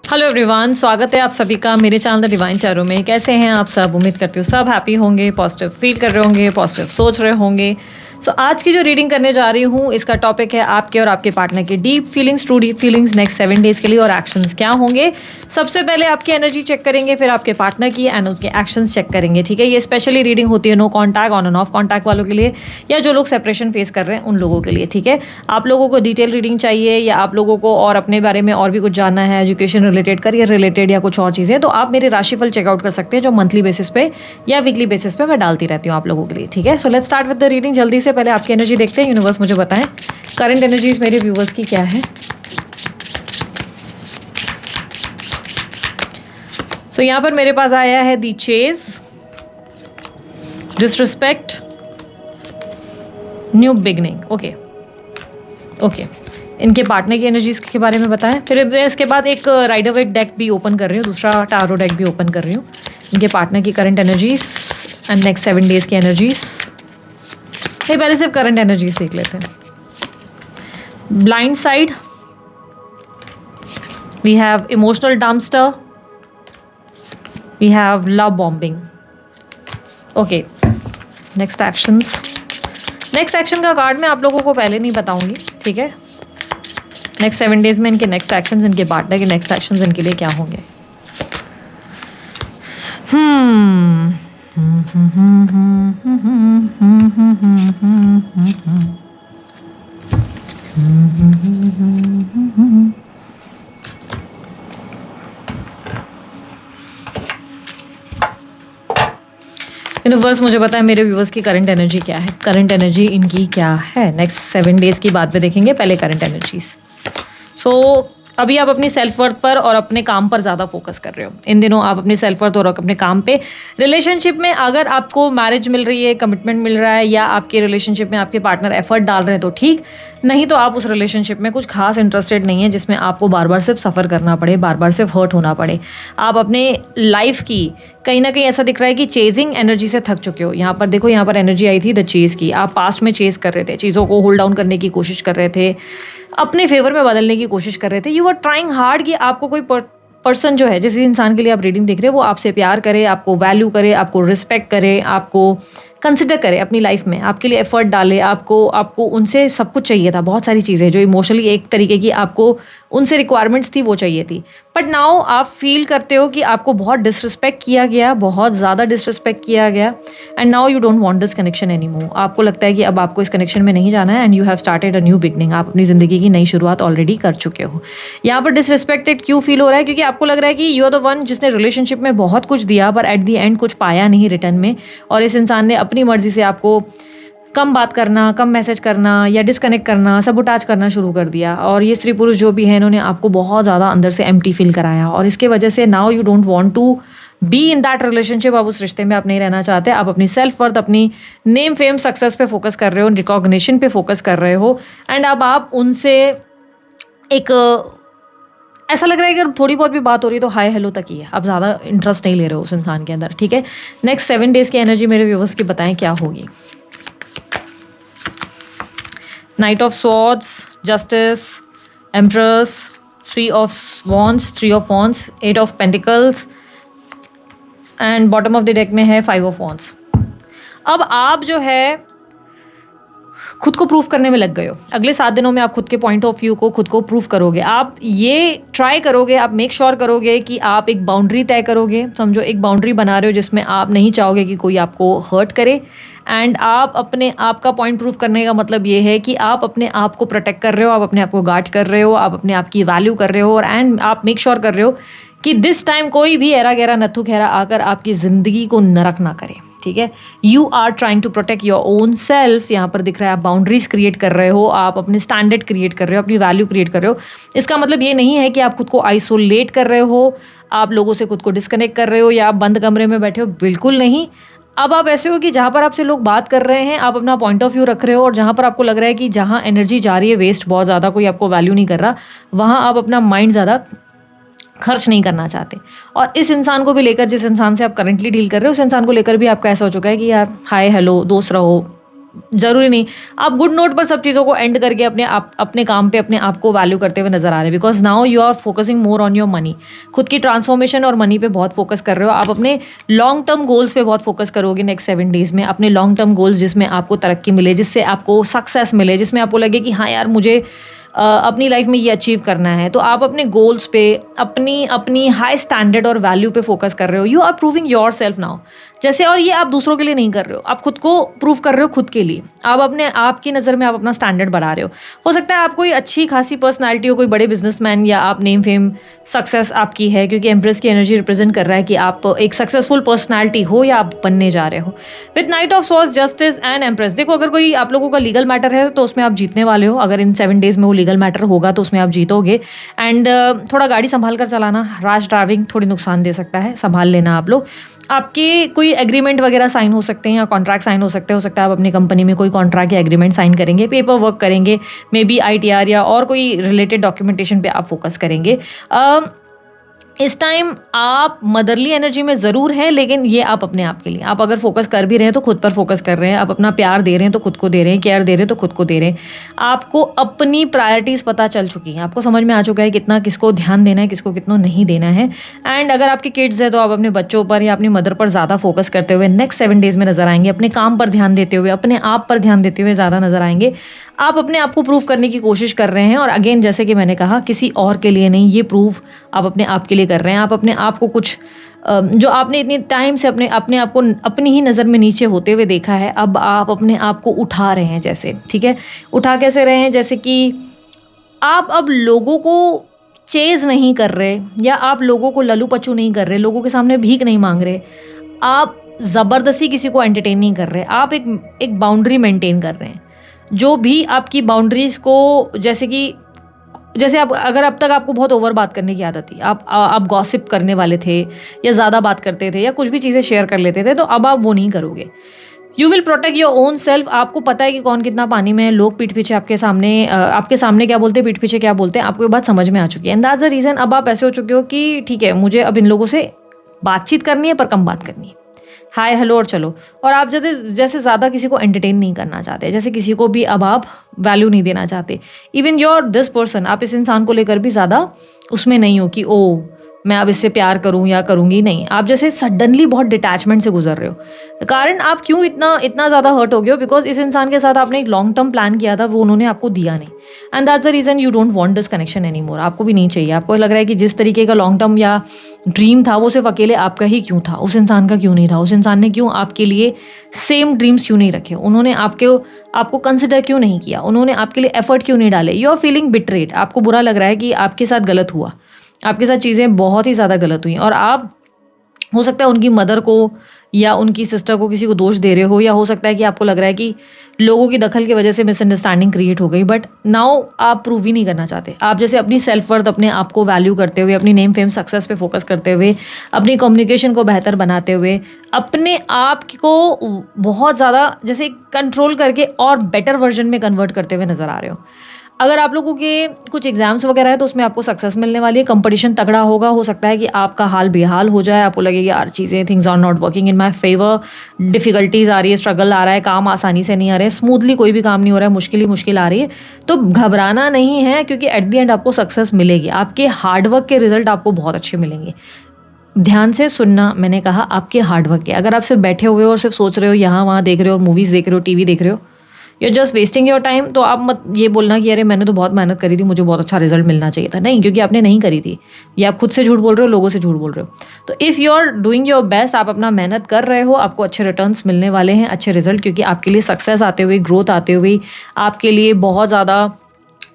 Hello everyone, स्वागत है आप सभी का मेरे चैनल द डिवाइन टैरो में। कैसे हैं आप सब? उम्मीद करती हूँ सब हैप्पी होंगे, पॉजिटिव फील कर रहे होंगे, पॉजिटिव सोच रहे होंगे। सो आज की जो रीडिंग करने जा रही हूँ इसका टॉपिक है आपके और आपके पार्टनर के deep feelings, true deep feelings next 7 days के लिए और एक्शंस क्या होंगे। सबसे पहले आपकी एनर्जी चेक करेंगे, फिर आपके पार्टनर की एंड उसके एक्शंस चेक करेंगे। ठीक है, ये स्पेशली रीडिंग होती है no contact, on and off contact वालों के लिए या जो लोग सेपरेशन फेस कर रहे हैं उन लोगों के लिए। ठीक है, आप लोगों को डिटेल रीडिंग चाहिए या आप लोगों को और अपने बारे में और भी कुछ जानना है, एजुकेशन रिलेटेड, करियर रिलेटेड या कुछ और चीज़ें, तो आप मेरे राशिफल चेकआउट कर सकते हैं जो मंथली बेसिस पे या वीकली बेसिस पे मैं डालती रहती हूँ आप लोगों के लिए। ठीक है, so let's start with the reading. जल्दी से पहले आपकी एनर्जी देखते हैं। यूनिवर्स मुझे बताएं करंट एनर्जीज मेरे व्यूवर्स की क्या है। सो यहां पर मेरे पास आया है the chase, disrespect, new beginning. Okay, इनके पार्टनर की एनर्जीज के बारे में बताएं। फिर इसके बाद एक राइडर वेक डेक भी ओपन कर रही हूँ, दूसरा टारो डेक भी ओपन कर रही हूँ। इनके पार्टनर की current energies and next 7 days की एनर्जीज। ये पहले सिर्फ करंट एनर्जीज देख लेते हैं। Blind side, we have emotional dumpster, we have love bombing. Okay, next actions. Next action का कार्ड मैं आप लोगों को पहले नहीं बताऊंगी। ठीक है, नेक्स्ट 7 डेज में इनके नेक्स्ट एक्शंस, इनके पार्टनर के नेक्स्ट एक्शंस इनके लिए क्या होंगे। यूनिवर्स मुझे पता है मेरे व्यूवर्स की करंट एनर्जी क्या है, करंट एनर्जी इनकी क्या है। नेक्स्ट 7 डेज की बात पे देखेंगे, पहले करंट एनर्जीज। सो अभी आप अपनी सेल्फ वर्थ पर और अपने काम पर ज़्यादा फोकस कर रहे हो। इन दिनों आप अपनी सेल्फ वर्थ और अपने काम पे, रिलेशनशिप में अगर आपको मैरिज मिल रही है, कमिटमेंट मिल रहा है या आपके रिलेशनशिप में आपके पार्टनर एफर्ट डाल रहे हैं तो ठीक, नहीं तो आप उस रिलेशनशिप में कुछ खास इंटरेस्टेड नहीं है जिसमें आपको बार बार सिर्फ सफ़र करना पड़े, बार बार सिर्फ हर्ट होना पड़े। आप अपने लाइफ की कहीं ना कहीं ऐसा दिख रहा है कि चेजिंग एनर्जी से थक चुके हो। यहाँ पर देखो, यहाँ पर एनर्जी आई थी द चेज की। आप पास्ट में चेज कर रहे थे, चीज़ों को होल्ड डाउन करने की कोशिश कर रहे थे, अपने फेवर में बदलने की कोशिश कर रहे थे। यू आर ट्राइंग हार्ड कि आपको कोई पर्सन जो है, जिस इंसान के लिए आप रीडिंग देख रहे हो, वो आपसे प्यार करे, आपको वैल्यू करे, आपको रिस्पेक्ट करे, आपको कंसिडर करे अपनी लाइफ में, आपके लिए एफर्ट डाले। आपको उनसे सब कुछ चाहिए था, बहुत सारी चीज़ें जो इमोशनली एक तरीके की आपको उनसे रिक्वायरमेंट्स थी वो चाहिए थी। बट नाउ आप फील करते हो कि आपको बहुत डिसरिस्पेक्ट किया गया, बहुत ज़्यादा डिसरिस्पेक्ट किया गया and now you don't want this connection any more. आपको लगता है कि अब आपको इस कनेक्शन में नहीं जाना है and you have started a new beginning. आप अपनी ज़िंदगी की नई शुरुआत ऑलरेडी कर चुके हो। यहाँ पर डिसरिस्पेक्टेड क्यों फील हो रहा है? क्योंकि आपको लग रहा है कि यू आर द वन जिसने रिलेशनशिप में बहुत कुछ दिया पर एट द एंड कुछ पाया नहीं रिटर्न में, और इस इंसान ने अपनी मर्जी से आपको कम बात करना, कम मैसेज करना या डिस्कनेक्ट करना, सबोटाज करना शुरू कर दिया। और ये स्त्री पुरुष जो भी है, इन्होंने आपको बहुत ज़्यादा अंदर से एम्प्टी फील कराया और इसके वजह से now you don't want to be in that relationship. आप उस रिश्ते में आप नहीं रहना चाहते। आप अपनी सेल्फ वर्थ, अपनी नेम फेम सक्सेस पे फोकस कर रहे हो, रिकॉग्निशन पे फोकस कर रहे हो एंड अब आप उनसे एक ऐसा लग रहा है कि अगर थोड़ी बहुत भी बात हो रही है तो हाय हेलो तक ही है। आप ज़्यादा इंटरेस्ट नहीं ले रहे हो उस इंसान के अंदर। ठीक है, नेक्स्ट 7 डेज की एनर्जी मेरे व्यूवर्स की बताएं क्या होगी। Night of swords, justice, empress, 3 of wands, 3 of wands, 8 of pentacles and bottom of the deck में है 5 ऑफ वॉन्ड्स। अब आप जो है खुद को प्रूफ करने में लग गए हो। अगले 7 दिनों में आप खुद के पॉइंट ऑफ व्यू को खुद को प्रूफ करोगे। आप ये ट्राई करोगे, आप मेक श्योर करोगे कि आप एक बाउंड्री तय करोगे। समझो एक बाउंड्री बना रहे हो जिसमें आप नहीं चाहोगे कि कोई आपको हर्ट करे एंड आप अपने आप का पॉइंट प्रूफ करने का मतलब ये है कि आप अपने आप को प्रोटेक्ट कर रहे हो, आप अपने आप को गार्ड कर रहे हो, आप अपने आप की वैल्यू कर रहे हो और एंड आप मेक श्योर कर रहे हो कि दिस टाइम कोई भी एरा गहरा नथु खैरा आकर आपकी ज़िंदगी को नरक ना करे। ठीक है, you are trying to protect your own self. यहाँ पर दिख रहा है आप बाउंड्रीज क्रिएट कर रहे हो, आप अपने स्टैंडर्ड क्रिएट कर रहे हो, अपनी वैल्यू क्रिएट कर रहे हो। इसका मतलब ये नहीं है कि आप खुद को आइसोलेट कर रहे हो, आप लोगों से खुद को डिस्कनेक्ट कर रहे हो या आप बंद कमरे में बैठे हो, बिल्कुल नहीं। अब आप ऐसे हो कि जहाँ पर आपसे लोग बात कर रहे हैं आप अपना पॉइंट ऑफ व्यू रख रहे हो और जहाँ पर आपको लग रहा है कि जहाँ एनर्जी जा रही है वेस्ट बहुत ज़्यादा, कोई आपको वैल्यू नहीं कर रहा, वहाँ आप अपना माइंड ज़्यादा खर्च नहीं करना चाहते। और इस इंसान को भी लेकर, जिस इंसान से आप करंटली डील कर रहे हो, उस इंसान को लेकर भी आपका ऐसा हो चुका है कि यार हाय हेलो दोस्त रहो, ज़रूरी नहीं आप गुड नोट पर सब चीज़ों को एंड करके अपने काम पे अपने आप को वैल्यू करते हुए नजर आ रहे हैं, because now you are focusing more on your money. खुद की ट्रांसफॉर्मेशन और मनी पे बहुत फोकस कर रहे हो आप, अपने लॉन्ग टर्म गोल्स पे बहुत फोकस करोगे नेक्स्ट 7 डेज में। अपने लॉन्ग टर्म गोल्स जिसमें आपको तरक्की मिले, जिससे आपको सक्सेस मिले, जिसमें आपको लगे कि हाँ यार मुझे अपनी लाइफ में ये अचीव करना है, तो आप अपने गोल्स पे अपनी हाई स्टैंडर्ड और वैल्यू पे फोकस कर रहे हो। You are proving yourself now जैसे, और ये आप दूसरों के लिए नहीं कर रहे हो, आप खुद को प्रूव कर रहे हो खुद के लिए। आप अपने आप की नज़र में आप अपना स्टैंडर्ड बढ़ा रहे हो सकता है आप कोई अच्छी खासी पर्सनैलिटी हो, कोई बड़े बिजनेसमैन, या आप नेम फेम सक्सेस आपकी है, क्योंकि एम्प्रेस की एनर्जी रिप्रेजेंट कर रहा है कि आप एक सक्सेसफुल पर्सनैलिटी हो या आप बनने जा रहे हो। With night of swords, justice and empress, देखो अगर कोई आप लोगों का लीगल मैटर है तो उसमें आप जीतने वाले हो। अगर इन 7 डेज में वो लीगल मैटर होगा तो उसमें आप जीतोगे। एंड थोड़ा गाड़ी संभाल कर चलाना, रैश ड्राइविंग थोड़ी नुकसान दे सकता है, संभाल लेना आप लोग। आपके कोई एग्रीमेंट वगैरह साइन हो सकते हैं या कॉन्ट्रैक्ट साइन हो सकते हैं। हो सकता है आप अपनी कंपनी में कोई कॉन्ट्रैक्ट या एग्रीमेंट साइन करेंगे, पेपर वर्क करेंगे, मे बी ITR या और कोई रिलेटेड डॉक्यूमेंटेशन पे आप फोकस करेंगे। इस टाइम आप मदरली एनर्जी में ज़रूर हैं, लेकिन ये आप अपने आप के लिए, आप अगर फोकस कर भी रहे हैं तो खुद पर फोकस कर रहे हैं। आप अपना प्यार दे रहे हैं तो खुद को दे रहे हैं, केयर दे रहे हैं तो खुद को दे रहे हैं। आपको अपनी प्रायोरिटीज़ पता चल चुकी हैं, आपको समझ में आ चुका है कितना किसको ध्यान देना है, किसको कितना नहीं देना है। एंड अगर आपके किड्स है तो आप अपने बच्चों पर या अपनी मदर पर ज़्यादा फोकस करते हुए नेक्स्ट 7 डेज़ में नजर आएंगे। अपने काम पर ध्यान देते हुए, अपने आप पर ध्यान देते हुए ज़्यादा नजर आएंगे। आप अपने आप को प्रूव करने की कोशिश कर रहे हैं, और अगेन जैसे कि मैंने कहा, किसी और के लिए नहीं, ये प्रूव आप अपने आप के लिए कर रहे हैं। आप अपने आप को कुछ जो आपने इतने टाइम से अपने आप को अपनी ही नज़र में नीचे होते हुए देखा है, अब आप अपने आप को उठा रहे हैं जैसे, ठीक है। उठा कैसे रहे हैं, जैसे कि आप अब लोगों को चेज़ नहीं कर रहे, या आप लोगों को लल्लू पच्चू नहीं कर रहे, लोगों के सामने भीख नहीं मांग रहे, आप ज़बरदस्ती किसी को एंटरटेन नहीं कर रहे, आप एक बाउंड्री मेंटेन कर रहे हैं। जो भी आपकी बाउंड्रीज़ को, जैसे आप, अगर अब तक आपको बहुत ओवर बात करने की आदत थी, आप गॉसिप करने वाले थे या ज़्यादा बात करते थे या कुछ भी चीज़ें शेयर कर लेते थे, तो अब आप वो नहीं करोगे। You will protect your own self. आपको पता है कि कौन कितना पानी में है, लोग पीठ पीछे आपके सामने क्या बोलते हैं, पीठ पीछे क्या बोलते हैं, आपको ये बात समझ में आ चुकी है। एंड दैट्स द रीज़न अब आप ऐसे हो चुके हो कि ठीक है, मुझे अब इन लोगों से बातचीत करनी है पर कम बात करनी है, हाय हेलो और चलो। और आप जैसे ज़्यादा किसी को एंटरटेन नहीं करना चाहते, जैसे किसी को भी अब आप वैल्यू नहीं देना चाहते। इवन योर दिस पर्सन, आप इस इंसान को लेकर भी ज़्यादा उसमें नहीं हो कि ओ मैं अब इससे प्यार करूं या करूंगी, नहीं। आप जैसे सडनली बहुत डिटैचमेंट से गुजर रहे हो। कारण आप क्यों इतना ज़्यादा हर्ट हो गए हो, बिकॉज इस इंसान के साथ आपने एक लॉन्ग टर्म प्लान किया था, वो उन्होंने आपको दिया नहीं। And that's the reason you don't want this connection any more. आपको भी नहीं चाहिए। आपको लग रहा है कि जिस तरीके का लॉन्ग टर्म या ड्रीम था वो सिर्फ अकेले आपका ही क्यों था, उस इंसान का क्यों नहीं था, उस इंसान ने क्यों आपके लिए सेम ड्रीम्स क्यों नहीं रखे, उन्होंने आपको कंसिडर क्यों नहीं किया, उन्होंने आपके लिए एफर्ट क्यों नहीं डाले। You are feeling betrayed. आपको बुरा लग रहा है कि आपके साथ गलत हुआ, आपके साथ चीज़ें बहुत ही ज़्यादा गलत हुई, और आप हो सकता है उनकी मदर को या उनकी सिस्टर को किसी को दोष दे रहे हो, या हो सकता है कि आपको लग रहा है कि लोगों की दखल की वजह से मिसअंडरस्टैंडिंग क्रिएट हो गई। बट नाउ आप प्रूव ही नहीं करना चाहते। आप जैसे अपनी सेल्फ वर्थ, अपने आप को वैल्यू करते हुए, अपनी नेम फेम सक्सेस पे फोकस करते हुए, अपनी कम्युनिकेशन को बेहतर बनाते हुए, अपने आप को बहुत ज़्यादा जैसे कंट्रोल करके और बेटर वर्जन में कन्वर्ट करते हुए नज़र आ रहे हो। अगर आप लोगों के कुछ एग्जाम्स वगैरह है तो उसमें आपको सक्सेस मिलने वाली है। कंपटीशन तगड़ा होगा, हो सकता है कि आपका हाल बेहाल हो जाए, आपको लगे कि यार चीज़ें, things are not working in my favour, difficulties आ रही है, स्ट्रगल आ रहा है, काम आसानी से नहीं आ रहे हैं, स्मूथली कोई भी काम नहीं हो रहा है, मुश्किल ही मुश्किल आ रही है, तो घबराना नहीं है, क्योंकि एट द एंड आपको सक्सेस मिलेगी। आपके हार्डवर्क के रिजल्ट आपको बहुत अच्छे मिलेंगे। ध्यान से सुनना, मैंने कहा आपके हार्डवर्क के। अगर आप सिर्फ बैठे हुए हो और सिर्फ सोच रहे हो, यहाँ वहाँ देख रहे हो, मूवीज़ देख रहे हो, टीवी देख रहे हो, you just wasting your time, तो आप मत ये बोलना कि अरे मैंने तो बहुत मेहनत करी थी, मुझे बहुत अच्छा रिजल्ट मिलना चाहिए था। नहीं, क्योंकि आपने नहीं करी थी। ये आप खुद से झूठ बोल रहे हो, लोगों से झूठ बोल रहे हो। तो if you are doing your best, आप अपना मेहनत कर रहे हो, आपको अच्छे रिटर्न्स मिलने वाले हैं, अच्छे रिजल्ट, क्योंकि आपके लिए सक्सेस आते हुए, ग्रोथ आते हुए, आपके लिए बहुत ज़्यादा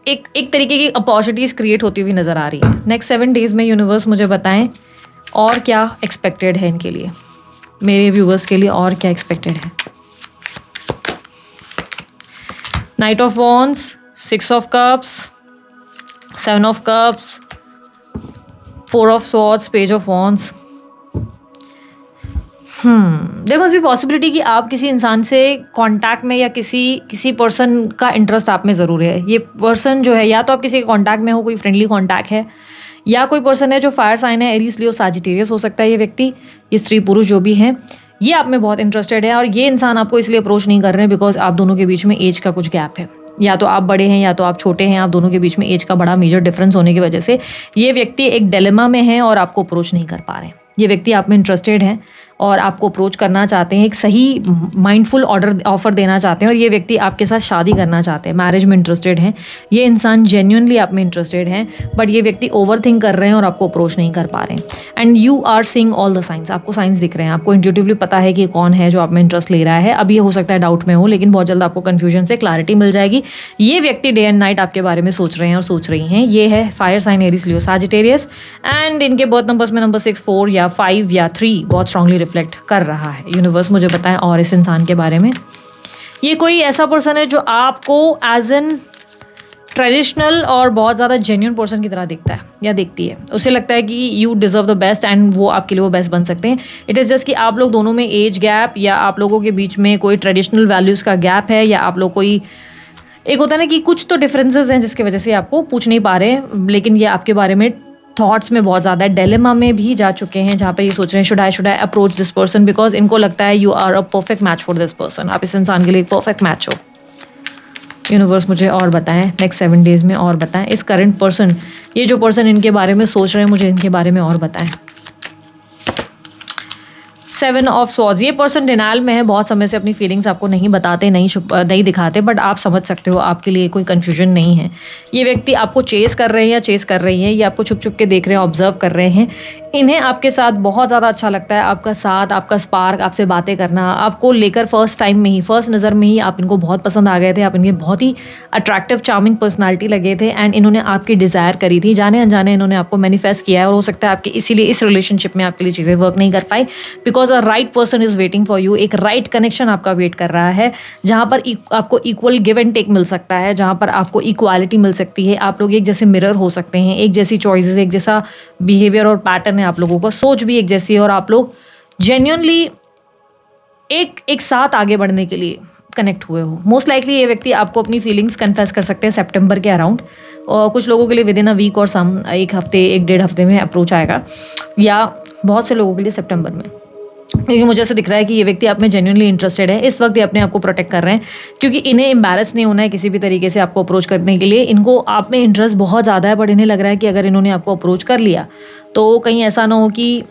एक तरीके की अपॉर्चुनिटीज़ क्रिएट होती हुई नज़र आ रही है। नेक्स्ट 7 डेज़ में यूनिवर्स मुझे बताएं और क्या एक्सपेक्टेड है इनके लिए, मेरे व्यूवर्स के लिए और क्या एक्सपेक्टेड है। Knight of wands, 6 of cups, 7 of cups, 4 of swords, page of wands. There must be possibility कि आप किसी इंसान से कांटेक्ट में, या किसी पर्सन का इंटरेस्ट आप में ज़रूर है। ये पर्सन जो है, या तो आप किसी के कांटेक्ट में हो, कोई फ्रेंडली कांटेक्ट है, या कोई पर्सन है जो फायर साइन है, एरीज, लियो, सैजिटेरियस हो सकता है ये व्यक्ति, ये स्त्री पुरुष जो भी हैं, ये आप में बहुत इंटरेस्टेड है और ये इंसान आपको इसलिए अप्रोच नहीं कर रहे हैं बिकॉज आप दोनों के बीच में एज का कुछ गैप है, या तो आप बड़े हैं या तो आप छोटे हैं, आप दोनों के बीच में एज का बड़ा मेजर डिफरेंस होने की वजह से ये व्यक्ति एक डिलेमा में है और आपको अप्रोच नहीं कर पा रहे हैं। ये व्यक्ति आप में इंटरेस्टेड है और आपको अप्रोच करना चाहते हैं, एक सही माइंडफुल ऑफर देना चाहते हैं और ये व्यक्ति आपके साथ शादी करना चाहते हैं, मैरिज में इंटरेस्टेड हैं। ये इंसान जेन्युइनली आप में इंटरेस्टेड हैं, बट ये व्यक्ति ओवरथिंक कर रहे हैं और आपको अप्रोच नहीं कर पा रहे हैं। And you are seeing all the signs, आपको साइंस दिख रहे हैं, आपको इंट्यूटिवली पता है कि कौन है जो आप में इंटरेस्ट ले रहा है। अब ये हो सकता है डाउट में हो, लेकिन बहुत जल्द आपको कन्फ्यूजन से क्लैरिटी मिल जाएगी। ये व्यक्ति डे एंड नाइट आपके बारे में सोच रहे हैं और सोच रही हैं। ये है fire sign Aries Leo Sagittarius and इनके बर्थ नंबर्स में नंबर 6, 4 या 5 या 3 बहुत स्ट्रांगली रिफ्लेक्ट कर रहा है। यूनिवर्स मुझे बताएं और इस इंसान के बारे में। ये कोई ऐसा पर्सन है जो आपको एज एन ट्रेडिशनल और बहुत ज़्यादा जेन्युइन पर्सन की तरह दिखता है या दिखती है। उसे लगता है कि you deserve the best and वो आपके लिए वो बेस्ट बन सकते हैं। इट इज़ जस्ट कि आप लोग दोनों में एज गैप या आप लोगों के बीच में कोई ट्रेडिशनल वैल्यूज़ का गैप है, या आप लोग कोई एक होता है ना कि कुछ तो डिफरेंसेस हैं जिसकी वजह से आपको पूछ नहीं पा रहे, लेकिन ये आपके बारे में थॉट्स में बहुत ज़्यादा डिलेमा में भी जा चुके हैं, जहाँ पे ये सोच रहे हैं should I approach this person, because इनको लगता है you are a perfect match for this person. आप इस इंसान के लिए परफेक्ट मैच हो। यूनिवर्स मुझे और बताएं नेक्स्ट 7 डेज में, और बताएं इस करंट पर्सन, ये जो पर्सन इनके बारे में सोच रहे हैं, मुझे इनके बारे में और बताएं। 7 ऑफ स्वॉर्ड्स, ये पर्सन डिनायल में है, बहुत समय से अपनी फीलिंग्स आपको नहीं बताते, नहीं दिखाते, बट आप समझ सकते हो, आपके लिए कोई कन्फ्यूजन नहीं है। ये व्यक्ति आपको चेस कर रहे हैं या चेस कर रही हैं, ये आपको छुप छुप के देख रहे हैं, ऑब्जर्व कर रहे हैं। इन्हें आपके साथ बहुत ज़्यादा अच्छा लगता है, आपका साथ, आपका स्पार्क, आपसे बातें करना, आपको लेकर फर्स्ट टाइम में ही, फर्स्ट नज़र में ही आप इनको बहुत पसंद आ गए थे। आप इनके बहुत ही अट्रैक्टिव चार्मिंग पर्सनालिटी लगे थे एंड इन्होंने आपकी डिज़ायर करी थी, जाने अनजाने इन्होंने आपको मैनिफेस्ट किया है। और हो सकता है आपके इसीलिए इस रिलेशनशिप में आपके लिए चीज़ें वर्क नहीं कर पाई, because a right person is waiting for you. एक राइट कनेक्शन आपका वेट कर रहा है, जहाँ पर आपको इक्वल गिव एंड टेक मिल सकता है, जहाँ पर आपको इक्वालिटी मिल सकती है। आप लोग एक जैसे मिरर हो सकते हैं, एक जैसी चॉइसेस, एक जैसा बिहेवियर और पैटर्न है आप लोगों का, सोच भी एक जैसी है, और आप लोग जेन्युइनली एक साथ आगे बढ़ने के लिए कनेक्ट हुए हो। मोस्ट लाइकली ये व्यक्ति आपको अपनी फीलिंग्स कन्फेस कर सकते हैं सितंबर के अराउंड, और कुछ लोगों के लिए विद इन अ वीक और एक हफ्ते, 1-1.5 हफ्ते में अप्रोच आएगा, या बहुत से लोगों के लिए सितंबर में। क्योंकि मुझे ऐसा दिख रहा है कि ये व्यक्ति आप में जेन्युइनली इंटरेस्टेड है। इस वक्त ये अपने आप को प्रोटेक्ट कर रहे हैं, क्योंकि इन्हें एम्बैरस नहीं होना है किसी भी तरीके से आपको अप्रोच करने के लिए। इनको आप में इंटरेस्ट बहुत ज़्यादा है, बट इन्हें लग रहा है कि अगर इन्होंने आपको अप्रोच कर लिया तो कहीं ऐसा ना हो कि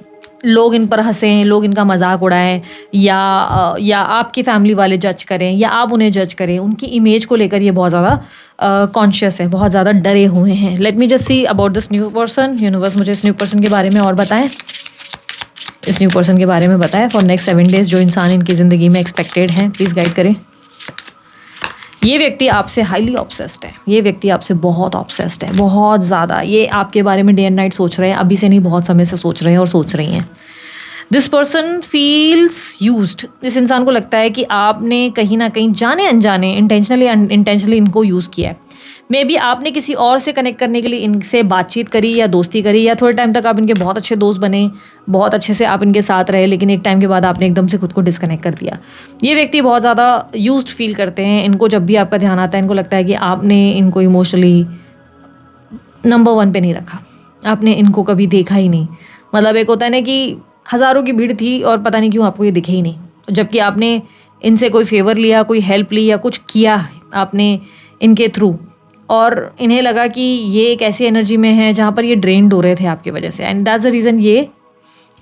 लोग इन पर हंसें, लोग इनका मजाक उड़ाएं, या आपकी फैमिली वाले जज करें, या आप उन्हें जज करें। उनकी इमेज को लेकर ये बहुत ज़्यादा कॉन्शियस है, बहुत ज़्यादा डरे हुए हैं। Let me just see about this new person. Universe मुझे इस न्यू पर्सन के बारे में और बताएं, इस न्यू पर्सन के बारे में बताएं फॉर नेक्स्ट 7 डेज। जो इंसान इनकी ज़िंदगी में एक्सपेक्टेड हैं, प्लीज़ गाइड करें। ये व्यक्ति आपसे हाईली ऑब्सेस्ड है, ये व्यक्ति आपसे बहुत ऑब्सेस्ड है, बहुत ज़्यादा। ये आपके बारे में डे एंड नाइट सोच रहे हैं, अभी से नहीं, बहुत समय से सोच रहे हैं और सोच रही हैं। This person feels used. इस इंसान को लगता है कि आपने कहीं ना कहीं जाने अनजाने, इंटेंशनली इनको यूज़ किया है। मे बी आपने किसी और से कनेक्ट करने के लिए इनसे बातचीत करी या दोस्ती करी, या थोड़े टाइम तक आप इनके बहुत अच्छे दोस्त बने, बहुत अच्छे से आप इनके साथ रहे, लेकिन एक टाइम के बाद आपने एकदम से खुद को डिस्कनेक्ट कर दिया। ये व्यक्ति बहुत ज़्यादा यूज्ड फील करते हैं। इनको जब भी आपका ध्यान आता है, इनको लगता है कि आपने इनको इमोशनली नंबर 1 पे नहीं रखा, आपने इनको कभी देखा ही नहीं। मतलब एक होता है ना कि हज़ारों की भीड़ थी और पता नहीं क्यों आपको ये दिखे ही नहीं, जबकि आपने इनसे कोई फेवर लिया, कोई हेल्प ली, या कुछ किया आपने इनके थ्रू, और इन्हें लगा कि ये एक ऐसी एनर्जी में है जहाँ पर ये ड्रेन्ड हो रहे थे आपकी वजह से, एंड दैट्स द रीज़न ये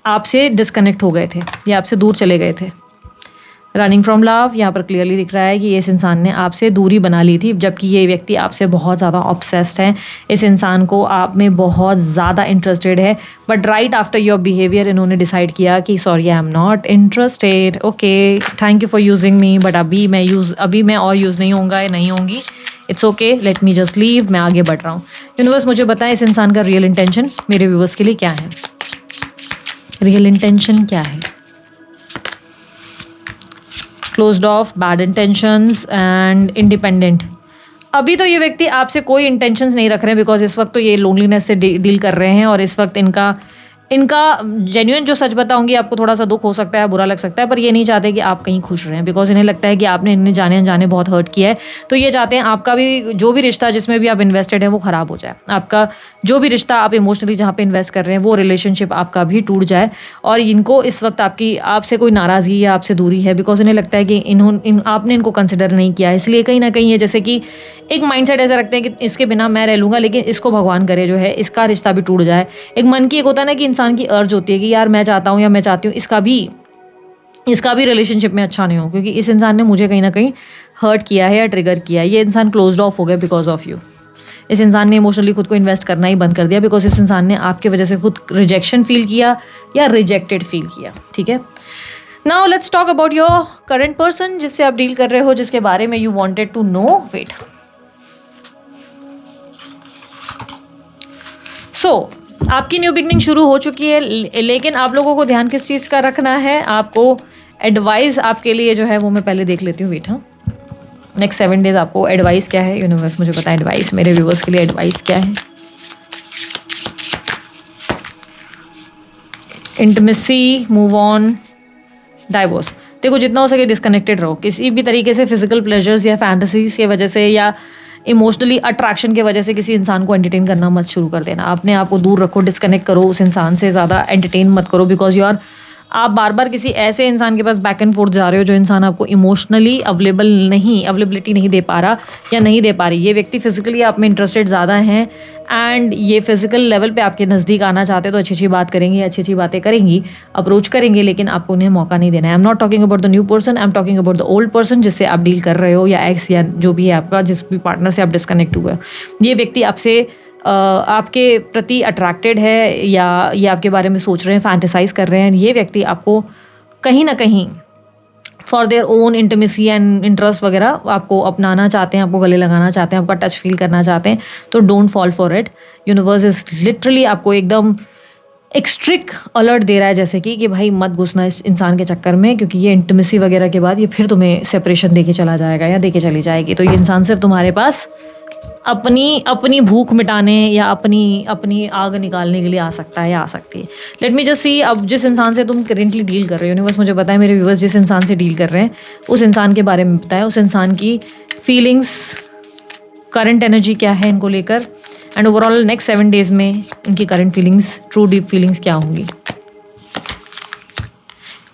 आपसे डिस्कनेक्ट हो गए थे, ये आपसे दूर चले गए थे। रनिंग फ्रॉम लव, यहाँ पर क्लियरली दिख रहा है कि इस इंसान ने आपसे दूरी बना ली थी, जबकि ये व्यक्ति आपसे बहुत ज़्यादा ऑब्सेस्ड है। इस इंसान को आप में बहुत ज़्यादा इंटरेस्टेड है, but right after your behaviour इन्होंने डिसाइड किया कि sorry I am not interested, okay thank you for using me, but अभी मैं और यूज़ नहीं होऊंगा, नहीं होंगी, it's okay, let me just leave, मैं आगे बढ़ रहा हूँ। यूनिवर्स मुझे बताएं इस इंसान का रियल इंटेंशन मेरे व्यूवर्स के लिए क्या है। रियल इंटेंशन क्या है? Closed of, bad intentions and independent. अभी तो ये व्यक्ति आपसे कोई इंटेंशंस नहीं रख रहे हैं, बिकॉज इस वक्त तो ये लोनलीनेस से डील कर रहे हैं, और इस वक्त इनका इनका जेन्युइन जो सच बताऊंगी, आपको थोड़ा सा दुख हो सकता है, बुरा लग सकता है, पर ये नहीं चाहते कि आप कहीं खुश रहें, बिकॉज इन्हें लगता है कि आपने इन्हें जाने अनजाने बहुत हर्ट किया है। तो ये चाहते हैं आपका भी जो भी रिश्ता जिसमें भी आप इन्वेस्टेड है वो ख़राब हो जाए। आपका जो भी रिश्ता आप इमोशनली जहाँ पे इन्वेस्ट कर रहे हैं वो रिलेशनशिप आपका भी टूट जाए। और इनको इस वक्त आपसे कोई नाराज़गी या आपसे दूरी है, बिकॉज इन्हें लगता है कि आपने इनको कंसिडर नहीं किया, इसलिए कहीं ना कहीं ये जैसे कि एक माइंडसेट ऐसा रखते हैं कि इसके बिना मैं रह लूँगा, लेकिन इसको भगवान करे जो है इसका रिश्ता भी टूट जाए। एक मन की एक होता है ना कि इंसान की अर्ज होती है कि यार मैं चाहता हूँ या मैं चाहती हूँ इसका भी रिलेशनशिप में अच्छा नहीं हो, क्योंकि इस इंसान ने मुझे कहीं ना कहीं हर्ट किया है या ट्रिगर किया है। ये इंसान क्लोज्ड ऑफ हो गया बिकॉज ऑफ यू। इस इंसान ने इमोशनली खुद को इन्वेस्ट करना ही बंद कर दिया, बिकॉज इस इंसान ने आपकी वजह से खुद रिजेक्शन फील किया या रिजेक्टेड फील किया। ठीक है, now let's talk about your current person जिससे आप डील कर रहे हो, जिसके बारे में you wanted to know. Wait, so आपकी न्यू बिगनिंग शुरू हो चुकी है, लेकिन आप लोगों को ध्यान किस चीज़ का रखना है, आपको एडवाइस आपके लिए जो है वो मैं पहले देख लेती हूँ। वेट, हाँ, नेक्स्ट 7 डेज आपको एडवाइस क्या है, यूनिवर्स मुझे पता है एडवाइस मेरे व्यूवर्स के लिए एडवाइस क्या है। Intimacy, move on, divorce. देखो, जितना हो सके डिस्कनेक्टेड रहो किसी भी तरीके से, फिजिकल प्लेजर्स या फैंटेसीज की वजह से या इमोशनली अट्रैक्शन की वजह से किसी इंसान को एंटरटेन करना मत शुरू कर देना। अपने आप को दूर रखो, डिस्कनेक्ट करो, उस इंसान से ज़्यादा एंटरटेन मत करो, बिकॉज आप बार बार किसी ऐसे इंसान के पास बैक एंड फोर्थ जा रहे हो जो इंसान आपको इमोशनली अवेलेबिलिटी नहीं दे पा रहा या नहीं दे पा रही। ये व्यक्ति फिजिकली आप में इंटरेस्टेड ज़्यादा हैं एंड ये फिजिकल लेवल पे आपके नज़दीक आना चाहते हैं, तो अच्छी अच्छी बात करेंगे, अच्छी अच्छी बातें करेंगी, अप्रोच करेंगे, लेकिन आपको उन्हें मौका नहीं देना है। I am not talking about the new person, I am talking about the old person जिससे आप डील कर रहे हो, या एक्स या जो भी है आपका, जिस भी पार्टनर से आप डिस्कनेक्ट हुए। ये व्यक्ति आपसे आपके प्रति अट्रैक्टेड है या ये आपके बारे में सोच रहे हैं, फैंटेसाइज कर रहे हैं। ये व्यक्ति आपको कहीं ना कहीं for their own intimacy and interest वगैरह आपको अपनाना चाहते हैं, आपको गले लगाना चाहते हैं, आपका टच फील करना चाहते हैं, तो don't fall for it. Universe is literally आपको एकदम एक स्ट्रिक्ट अलर्ट दे रहा है, जैसे कि भाई मत घुसना इस इंसान के चक्कर में, क्योंकि ये इंटीमेसी वगैरह के बाद ये फिर तुम्हें सेपरेशन दे के चला जाएगा या दे के चली जाएगी। तो ये इंसान सिर्फ तुम्हारे पास अपनी भूख मिटाने या अपनी आग निकालने के लिए आ सकता है या आ सकती है। लेट मी जस्ट सी, अब जिस इंसान से तुम करेंटली डील कर रहे हो, यूनिवर्स मुझे पता है मेरे व्यूवर्स जिस इंसान से डील कर रहे हैं उस इंसान के बारे में बताएं, उस इंसान की फीलिंग्स, करंट एनर्जी क्या है इनको लेकर, एंड ओवरऑल नेक्स्ट 7 डेज में इनकी current feelings, true deep feelings क्या होंगी।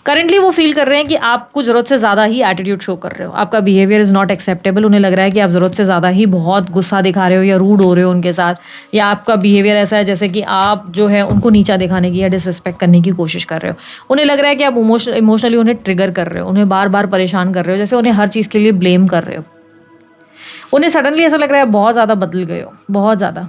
करंटली वो फील कर रहे हैं कि आप कुछ ज़रूरत से ज़्यादा ही एटीट्यूड शो कर रहे हो, आपका बिहेवियर इज़ नॉट एक्सेप्टेबल। उन्हें लग रहा है कि आप ज़रूरत से ज़्यादा ही बहुत गुस्सा दिखा रहे हो या रूड हो रहे हो उनके साथ, या आपका बिहेवियर ऐसा है जैसे कि आप जो है उनको नीचा दिखाने की या डिसरिस्पेक्ट करने की कोशिश कर रहे हो। उन्हें लग रहा है कि आप इमोशनली उन्हें ट्रिगर कर रहे हो, उन्हें बार बार परेशान कर रहे हो, जैसे उन्हें हर चीज़ के लिए ब्लेम कर रहे हो। उन्हें सडनली ऐसा लग रहा है बहुत ज़्यादा बदल गए हो, बहुत ज़्यादा।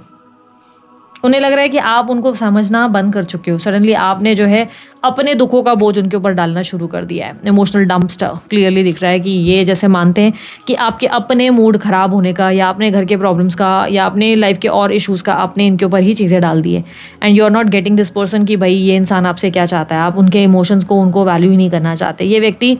उन्हें लग रहा है कि आप उनको समझना बंद कर चुके हो। सडनली आपने जो है अपने दुखों का बोझ उनके ऊपर डालना शुरू कर दिया है। इमोशनल डंपस्टर क्लियरली दिख रहा है कि ये जैसे मानते हैं कि आपके अपने मूड ख़राब होने का या अपने घर के प्रॉब्लम्स का या अपने लाइफ के और इश्यूज़ का आपने इनके ऊपर ही चीज़ें डाल दी है। And you are not getting this person कि भाई ये इंसान आपसे क्या चाहता है, आप उनके इमोशंस को, उनको वैल्यू ही नहीं करना चाहते। ये व्यक्ति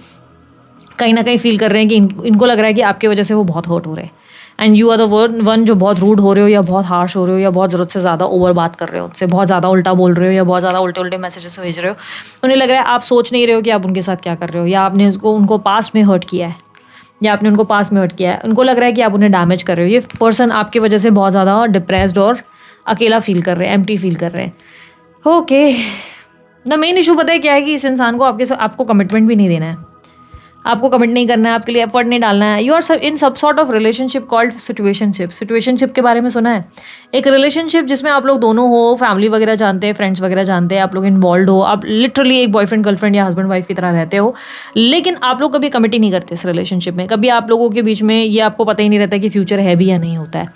कहीं ना कहीं फील कर रहे हैं कि इनको लग रहा है कि आपकी वजह से वो बहुत हर्ट हो रहे हैं, and you are the one जो बहुत रूड हो रहे हो या बहुत हार्श हो रहे हो या बहुत ज़रूरत से ज़्यादा ओवर बात कर रहे हो, उनसे बहुत ज़्यादा उल्टा बोल रहे हो या बहुत ज़्यादा उल्टे उल्टे मैसेजेस भेज रहे हो। उन्हें लग रहा है आप सोच नहीं रहे हो कि आप उनके साथ क्या कर रहे हो, या आपने उनको पास्ट में हर्ट किया है, या आपने उनको पास्ट में हर्ट किया है। उनको लग रहा है कि आप उन्हें डैमेज कर रहे हो। ये पर्सन आपकी वजह से बहुत ज़्यादा डिप्रेस्ड और अकेला फील कर रहे हैं, एम्प्टी फील कर रहे हैं। ओके, द मेन इशू पता है क्या है कि इस इंसान को आपको कमिटमेंट भी नहीं देना है, आपको कमिट नहीं करना है, आपके लिए एफर्ट नहीं डालना है। यू आर इन सब sort of relationship called situationship. Situationship के बारे में सुना है? एक रिलेशनशिप जिसमें आप लोग दोनों हो, फैमिली वगैरह जानते हैं, फ्रेंड्स वगैरह जानते हैं, आप लोग इन्वॉल्व हो, आप लिटरली एक बॉयफ्रेंड गर्लफ्रेंड या हस्बैंड वाइफ की तरह रहते हो, लेकिन आप लोग कभी कमिट ही नहीं करते इस रिलेशनशिप में। कभी आप लोगों के बीच में ये आपको पता ही नहीं रहता कि फ्यूचर है भी या नहीं होता है।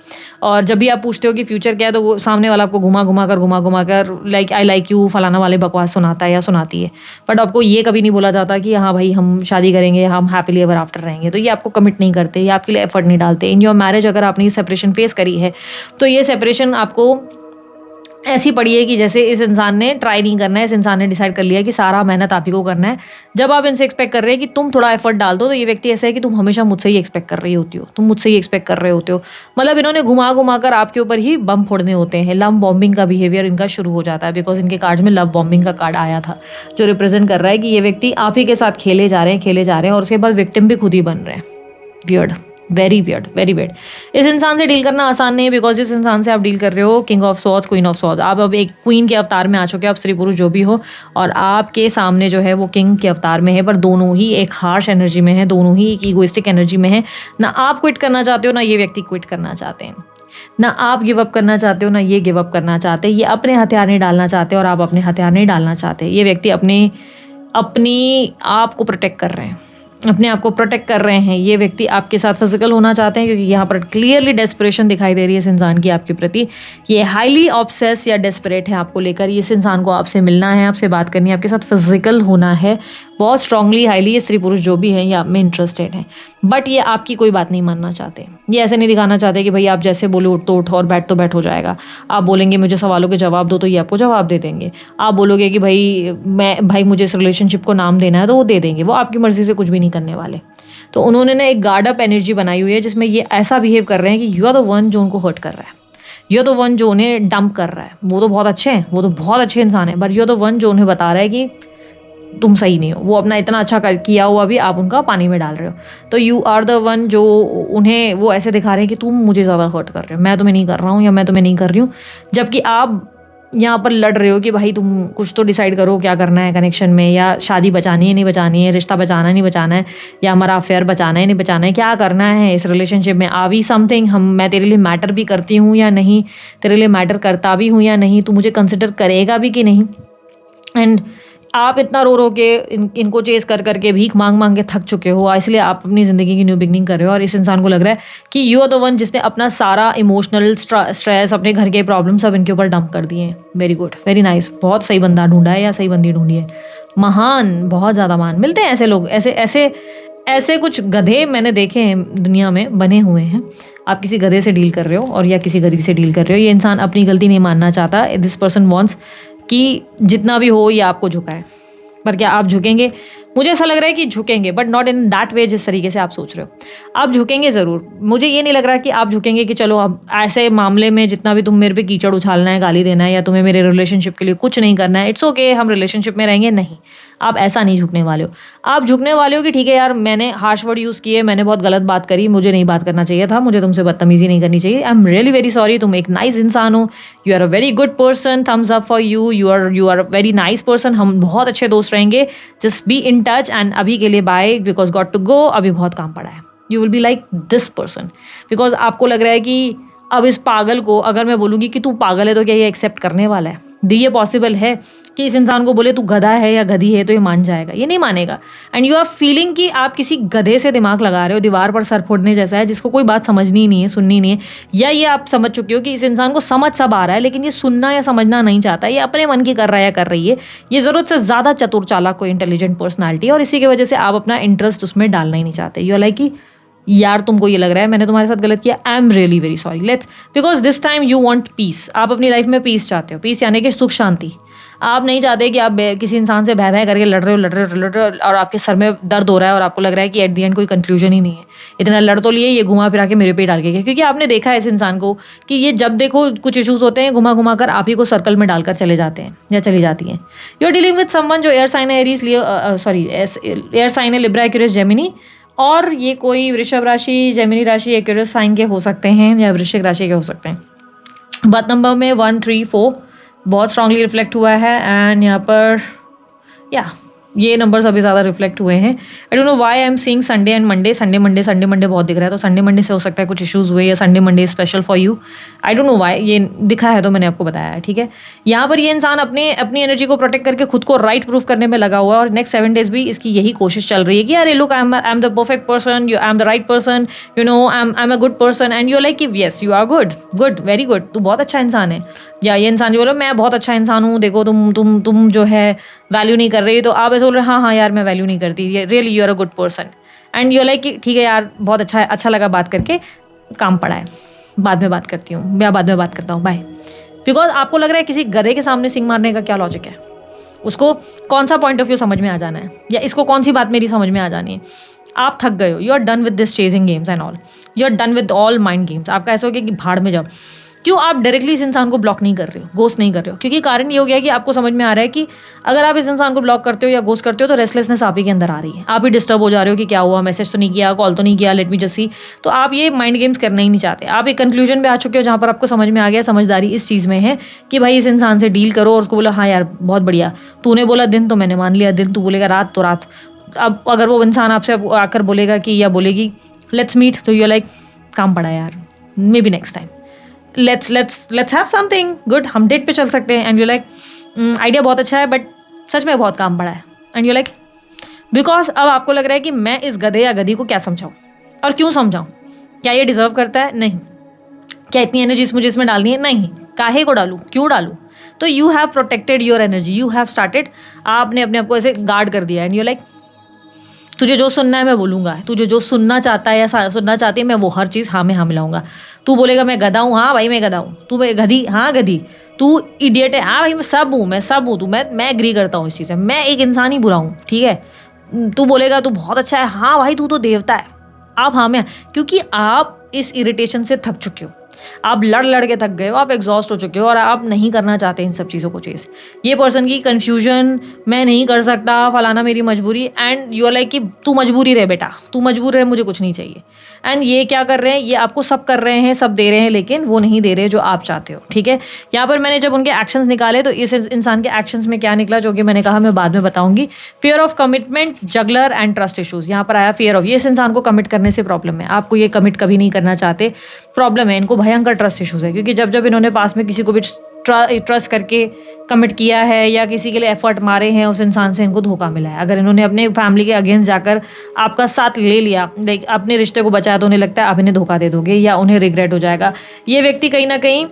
और जब भी आप पूछते हो कि फ्यूचर क्या है, तो वो सामने वाला आपको घुमा घुमा कर लाइक आई लाइक यू फलाना वाले बकवास सुनाता है या सुनाती है। बट आपको ये कभी नहीं बोला जाता कि हाँ भाई हम शादी करेंगे, हम हैप्पीली एवर आफ्टर रहेंगे। तो ये आपको कमिट नहीं करते, ये आपके लिए एफर्ट नहीं डालते। इन योर मैरिज अगर आपने ये सेपरेशन फेस करी है तो ये सेपरेशन आपको ऐसी पड़ी है कि जैसे इस इंसान ने ट्राई नहीं करना है, इस इंसान ने डिसाइड कर लिया कि सारा मेहनत आप ही को करना है। जब आप इनसे एक्सपेक्ट कर रहे हैं कि तुम थोड़ा एफर्ट डाल दो, तो ये व्यक्ति ऐसा है कि तुम हमेशा मुझसे ही एक्सपेक्ट कर रही होती हो, तुम मुझसे ही एक्सपेक्ट कर रहे होते हो। मतलब इन्होंने घुमा घुमा कर आपके ऊपर ही बम फोड़ने होते हैं। लव बॉम्बिंग का बिहेवियर इनका शुरू हो जाता है, बिकॉज इनके कार्ड में लव बॉम्बिंग का कार्ड आया था, जो रिप्रेजेंट कर रहा है कि ये व्यक्ति आप ही के साथ खेले जा रहे हैं और उसके बाद विक्टिम भी खुद ही बन रहे हैं। Weird, very weird, very weird. इस इंसान से डील करना आसान नहीं है, बिकॉज जिस इंसान से आप डील कर रहे हो, king of swords, queen of swords, आप अब एक क्वीन के अवतार में आ चुके हो, आप स्त्री पुरुष जो भी हो, और आपके सामने जो है वो किंग के अवतार में है, पर दोनों ही एक हार्श एनर्जी में है, दोनों ही एक ईगोइस्टिक एनर्जी में है। ना आप क्विट करना चाहते हो, ना ये व्यक्ति क्विट करना चाहते हैं। ना आप गिव अप करना चाहते हो, ना ये गिव अप करना चाहते। ये अपने हथियार नहीं डालना चाहते और आप अपने हथियार नहीं डालना चाहते। ये व्यक्ति अपनी आप को प्रोटेक्ट कर रहे हैं, अपने आप को प्रोटेक्ट कर रहे हैं। ये व्यक्ति आपके साथ फिजिकल होना चाहते हैं, क्योंकि यहाँ पर क्लियरली डेस्परेशन दिखाई दे रही है इस इंसान की आपके प्रति। ये हाईली ऑब्सेस या डेस्परेट है आपको लेकर। इस इंसान को आपसे मिलना है, आपसे बात करनी है, आपके साथ फिजिकल होना है बहुत स्ट्रांगली, हाईली। ये स्त्री पुरुष जो भी है ये आप में इंटरेस्टेड है, बट ये आपकी कोई बात नहीं मानना चाहते। ये ऐसे नहीं दिखाना चाहते कि भाई आप जैसे बोले उठ तो उठ और बैठ तो बैठ हो जाएगा। आप बोलेंगे मुझे सवालों के जवाब दो, तो ये आपको जवाब दे देंगे। आप बोलोगे कि भाई मुझे इस रिलेशनशिप को नाम देना है, तो वो दे देंगे। वो आपकी मर्जी से कुछ भी नहीं करने वाले। तो उन्होंने ना एक गार्ड अप एनर्जी बनाई हुई है, जिसमें ये ऐसा बिहेव कर रहे हैं कि यू आर द वन जो उनको हर्ट कर रहा है, यू आर द वन जो उन्हें डंप कर रहा है। वो तो बहुत अच्छे हैं, वो तो बहुत अच्छे इंसान है, but you are the one जो उन्हें बता रहा है कि तुम सही नहीं हो। वो अपना इतना अच्छा किया हुआ भी आप उनका पानी में डाल रहे हो। तो यू आर द वन जो उन्हें वो ऐसे दिखा रहे हैं कि तुम मुझे ज़्यादा हर्ट कर रहे हो, मैं तुम्हें नहीं कर रहा हूँ, या मैं तुम्हें नहीं कर रही हूँ। जबकि आप यहाँ पर लड़ रहे हो कि भाई तुम कुछ तो डिसाइड करो क्या करना है कनेक्शन में, या शादी बचानी है नहीं बचानी है, रिश्ता बचाना है नहीं बचाना है, या हमारा अफेयर बचाना है नहीं बचाना है, क्या करना है इस रिलेशनशिप में। आर वी समथिंग, मैं तेरे लिए मैटर भी करती हूँ या नहीं, तेरे लिए मैटर करता भी हूँ या नहीं, तू मुझे कंसिडर करेगा भी कि नहीं। एंड आप इतना रो के इनको चेस करके भीख मांग के थक चुके हो, इसलिए आप अपनी ज़िंदगी की न्यू बिगनिंग कर रहे हो। और इस इंसान को लग रहा है कि यू आर द वन जिसने अपना सारा इमोशनल स्ट्रेस, अपने घर के प्रॉब्लम सब इनके ऊपर डंप कर दिए हैं। Very good, very nice. बहुत सही बंदा ढूंढा है या सही बंदी ढूंढी है। महान, बहुत ज़्यादा महान। मिलते हैं ऐसे लोग, ऐसे कुछ गधे मैंने देखे हैं दुनिया में बने हुए हैं। आप किसी गधे से डील कर रहे हो और या किसी गधी से डील कर रहे हो। ये इंसान अपनी गलती नहीं मानना चाहता। दिस पर्सन वॉन्ट्स कि जितना भी हो ये आपको झुकाए, पर क्या आप झुकेंगे? मुझे ऐसा लग रहा है कि झुकेंगे, but not in that way जिस तरीके से आप सोच रहे हो। आप झुकेंगे ज़रूर। मुझे ये नहीं लग रहा कि आप झुकेंगे कि चलो अब ऐसे मामले में जितना भी तुम मेरे पे कीचड़ उछालना है, गाली देना है, या तुम्हें मेरे रिलेशनशिप के लिए कुछ नहीं करना है, इट्स ओके, हम रिलेशनशिप में रहेंगे। नहीं, आप ऐसा नहीं झुकने वाले हो। आप झुकने वाले हो कि ठीक है यार, मैंने हार्श वर्ड यूज़ किए, मैंने बहुत गलत बात करी, मुझे नहीं बात करना चाहिए था, मुझे तुमसे बदतमीजी नहीं करनी चाहिए। I am really very sorry. तुम एक नाइस इंसान हो, you are a very good person, thumbs up for you, you are a very nice person. हम बहुत अच्छे दोस्त रहेंगे, just be in touch. And अभी के लिए bye, because got to go, अभी बहुत काम पड़ा है। You will be like this person, because आपको लग रहा है कि अब इस पागल को अगर मैं बोलूँगी कि तू पागल है, तो क्या ये एक्सेप्ट करने वाला है? ये पॉसिबल है कि इस इंसान को बोले तू गधा है या गधी है तो ये मान जाएगा? ये नहीं मानेगा। एंड यू आर फीलिंग कि आप किसी गधे से दिमाग लगा रहे हो, दीवार पर सर फोड़ने जैसा है, जिसको कोई बात समझनी नहीं है, सुननी नहीं है। या ये आप समझ चुके हो कि इस इंसान को समझ सब आ रहा है, लेकिन ये सुनना या समझना नहीं चाहता। ये अपने मन की कर रहा है या कर रही है। ये ज़रूरत से ज़्यादा चतुर चालाक कोई इंटेलिजेंट पर्सनैलिटी है, और इसी की वजह से आप अपना इंटरेस्ट उसमें डालना ही नहीं चाहते। यू आर लाइक कि यार तुमको ये लग रहा है मैंने तुम्हारे साथ गलत किया, आई am really very sorry, let's, because this time you want piece. आप अपनी लाइफ में पीस चाहते हो। पीस यानी कि सुख शांति। आप नहीं चाहते कि आप किसी इंसान से भय करके लड़ रहे हो और आपके सर में दर्द हो रहा है और आपको लग रहा है कि एट दी एंड कोई कंक्लूजन ही नहीं है। इतना लड़ तो लिए, ये घुमा फिरा के मेरे पे डाल के गया। क्योंकि आपने देखा है इस इंसान को कि ये जब देखो कुछ इशूज़ होते हैं, घुमा कर आप ही को सर्कल में डालकर चले जाते हैं या चली जाती हैं। You are dealing with someone जो एयर साइन है, एरीज, एयर साइन है, लिब्रा, एक्यूरियस, जेमिनी, और ये कोई वृषभ राशि, जेमिनी राशि, एक्यूरियस साइन के हो सकते हैं या वृश्चिक राशि के हो सकते हैं। बात नंबर में 1, 3, 4 बहुत स्ट्रांगली रिफ्लेक्ट हुआ है। एंड यहाँ पर ये नंबर्स अभी ज़्यादा रिफ्लेक्ट हुए हैं। I don't know why I am seeing Sunday and Monday. Sunday Monday बहुत दिख रहा है, तो संडे मंडे से हो सकता है कुछ इश्यूज़ हुए, या Sunday Monday special for you. I don't know why ये दिखा है, तो मैंने आपको बताया है, ठीक है। यहाँ पर ये इंसान अपनी एनर्जी को प्रोटेक्ट करके खुद को राइट प्रूफ करने में लगा हुआ है, और नेक्स्ट 7 डेज भी इसकी यही कोशिश चल रही है कि अरे look, I am the perfect person, I am the right person, you know, I am a good person. And you like कि yes you are good, very good, तू बहुत अच्छा इंसान है। या ये इंसान जो बोलो मैं बहुत अच्छा इंसान हूँ, देखो तुम जो है वैल्यू नहीं कर रही, तो आप ऐसे बोल रहे हाँ यार मैं वैल्यू नहीं करती, really you are a good person. And you like कि ठीक है यार, बहुत अच्छा लगा बात करके, काम पड़ा है, बाद में बात करती हूँ, मैं बाद में बात करता हूँ, बाय। बिकॉज आपको लग रहा है किसी गधे के सामने सिंग मारने का क्या लॉजिक है, उसको कौन सा पॉइंट ऑफ व्यू समझ में आ जाना है, या इसको कौन सी बात मेरी समझ में आ जानी है। आप थक गए हो, you are done with this chasing games and all, you are done with all mind games. आपका ऐसा हो गया कि भाड़ में जाओ। क्यों आप डायरेक्टली इस इंसान को ब्लॉक नहीं कर रहे हो, गोस्ट नहीं कर रहे हो? क्योंकि कारण ये हो गया कि आपको समझ में आ रहा है कि अगर आप इस इंसान को ब्लॉक करते हो या गोस्ट करते हो तो रेस्टलेसनेस आप ही के अंदर आ रही है, आप ही डिस्टर्ब हो जा रहे हो कि क्या हुआ, मैसेज तो नहीं किया, कॉल तो नहीं किया, लेट मी जस्ट सी। तो आप ये माइंड गेम्स करना ही नहीं चाहते। आप एक कंक्लूजन पे आ चुके हो जहाँ पर आपको समझ में आ गया, समझदारी इस चीज़ में है कि भाई इस इंसान से डील करो, और उसको बोला हाँ यार बहुत बढ़िया, तूने बोला दिन तो मैंने मान लिया दिन, तू बोलेगा रात तो रात। अब अगर वो इंसान आपसे आकर बोलेगा कि या बोलेगी लेट्स मीट, तो यू लाइक काम पड़ा यार, may be next time let's have something good, हम डेट पे चल सकते हैं। एंड यू लाइक आइडिया बहुत अच्छा है बट सच में बहुत काम पड़ा है। एंड यू लाइक बिकॉज अब आपको लग रहा है कि मैं इस गधे या गधी को क्या समझाऊँ और क्यों समझाऊँ, क्या ये डिजर्व करता है, नहीं, क्या इतनी एनर्जी मुझे इसमें डालनी है, नहीं, काहे को डालूँ, क्यों डालूँ। तो you have protected your energy, you have started, आपने अपने आप को ऐसे गार्ड कर दिया। एंड यू लाइक तुझे जो सुनना है मैं बोलूँगा, तुझे जो सुनना चाहता है या सुनना चाहती है मैं वो हर चीज़ हाँ में हाँ मिलाऊंगा। तू बोलेगा मैं गधा हूँ, हाँ भाई मैं गधा हूँ। तू गधी, हाँ गधी। तू इडियट है, हाँ भाई मैं सब हूँ। तू मैं एग्री करता हूँ इस चीज़ से, मैं एक इंसान ही बुरा हूँ, ठीक है। तू बोलेगा तू बहुत अच्छा है, हाँ भाई तू तो देवता है। आप हाँ में, क्योंकि आप इस इरिटेशन से थक चुके हो, आप लड़ के थक गए हो, आप एग्जॉस्ट हो चुके हो और आप नहीं करना चाहते इन सब चीज़ों को चेज़। ये पर्सन की कन्फ्यूजन, मैं नहीं कर सकता, फलाना मेरी मजबूरी, एंड यू आर लाइक कि तू मजबूरी रहे बेटा, तू मजबूर रहे, मुझे कुछ नहीं चाहिए। एंड ये क्या कर रहे हैं, ये आपको सब कर रहे हैं, सब दे रहे हैं, लेकिन वो नहीं दे रहे जो आप चाहते हो, ठीक है। यहाँ पर मैंने जब उनके एक्शंस निकाले तो इस इंसान के एक्शंस में क्या निकला, जो कि मैंने कहा मैं बाद में बताऊंगी। Fear of commitment, juggler and trust issues. यहाँ पर आया फियर ऑफ, ये इस इंसान को कमिट करने से प्रॉब्लम है, आपको ये कमिट कभी नहीं करना चाहते, प्रॉब्लम है इनको, भयंकर ट्रस्ट इशूज़ है। क्योंकि जब इन्होंने पास में किसी को भी ट्रस्ट करके कमिट किया है या किसी के लिए एफर्ट मारे हैं, उस इंसान से इनको धोखा मिला है। अगर इन्होंने अपने फैमिली के अगेंस्ट जाकर आपका साथ ले लिया, लाइक अपने रिश्ते को बचाया, तो उन्हें लगता है आप इन्हें धोखा दे दोगे या उन्हें रिग्रेट हो जाएगा। ये व्यक्ति कहीं ना कहीं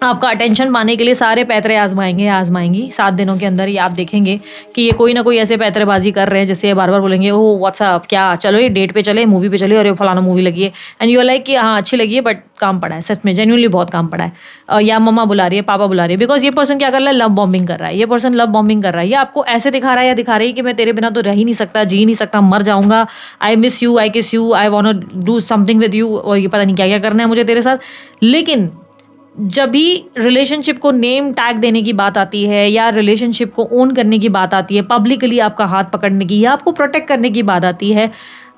आपका अटेंशन पाने के लिए सारे पैतरे आजमाएंगी 7 दिनों के अंदर ही। आप देखेंगे कि ये कोई ना कोई ऐसे पैतरेबाजी कर रहे हैं जिससे ये बार बार बोलेंगे ओह व्हाट्सअप, क्या चलो ये डेट पे चले, मूवी पे चले, और ये फलाना मूवी लगी है। एंड यू आर लाइक कि हाँ अच्छी लगी है बट काम पड़ा है, सच में जेन्युइनली बहुत काम पड़ा है। या मम्मा बुला रही है, पापा बुला रही है, बिकॉज ये पर्सन क्या कर रहा है, लव बॉम्बिंग कर रहा है। ये पर्सन लव बॉम्बिंग कर रहा है, ये आपको ऐसे दिखा रहा है या दिखा रही है कि मैं तेरे बिना तो रह ही नहीं सकता, जी नहीं सकता, मर जाऊंगा, I miss you, I kiss you, I want to do something with you, और ये पता नहीं क्या क्या करना है मुझे तेरे साथ। लेकिन जब भी रिलेशनशिप को नेम टैग देने की बात आती है या रिलेशनशिप को ओन करने की बात आती है, पब्लिकली आपका हाथ पकड़ने की या आपको प्रोटेक्ट करने की बात आती है,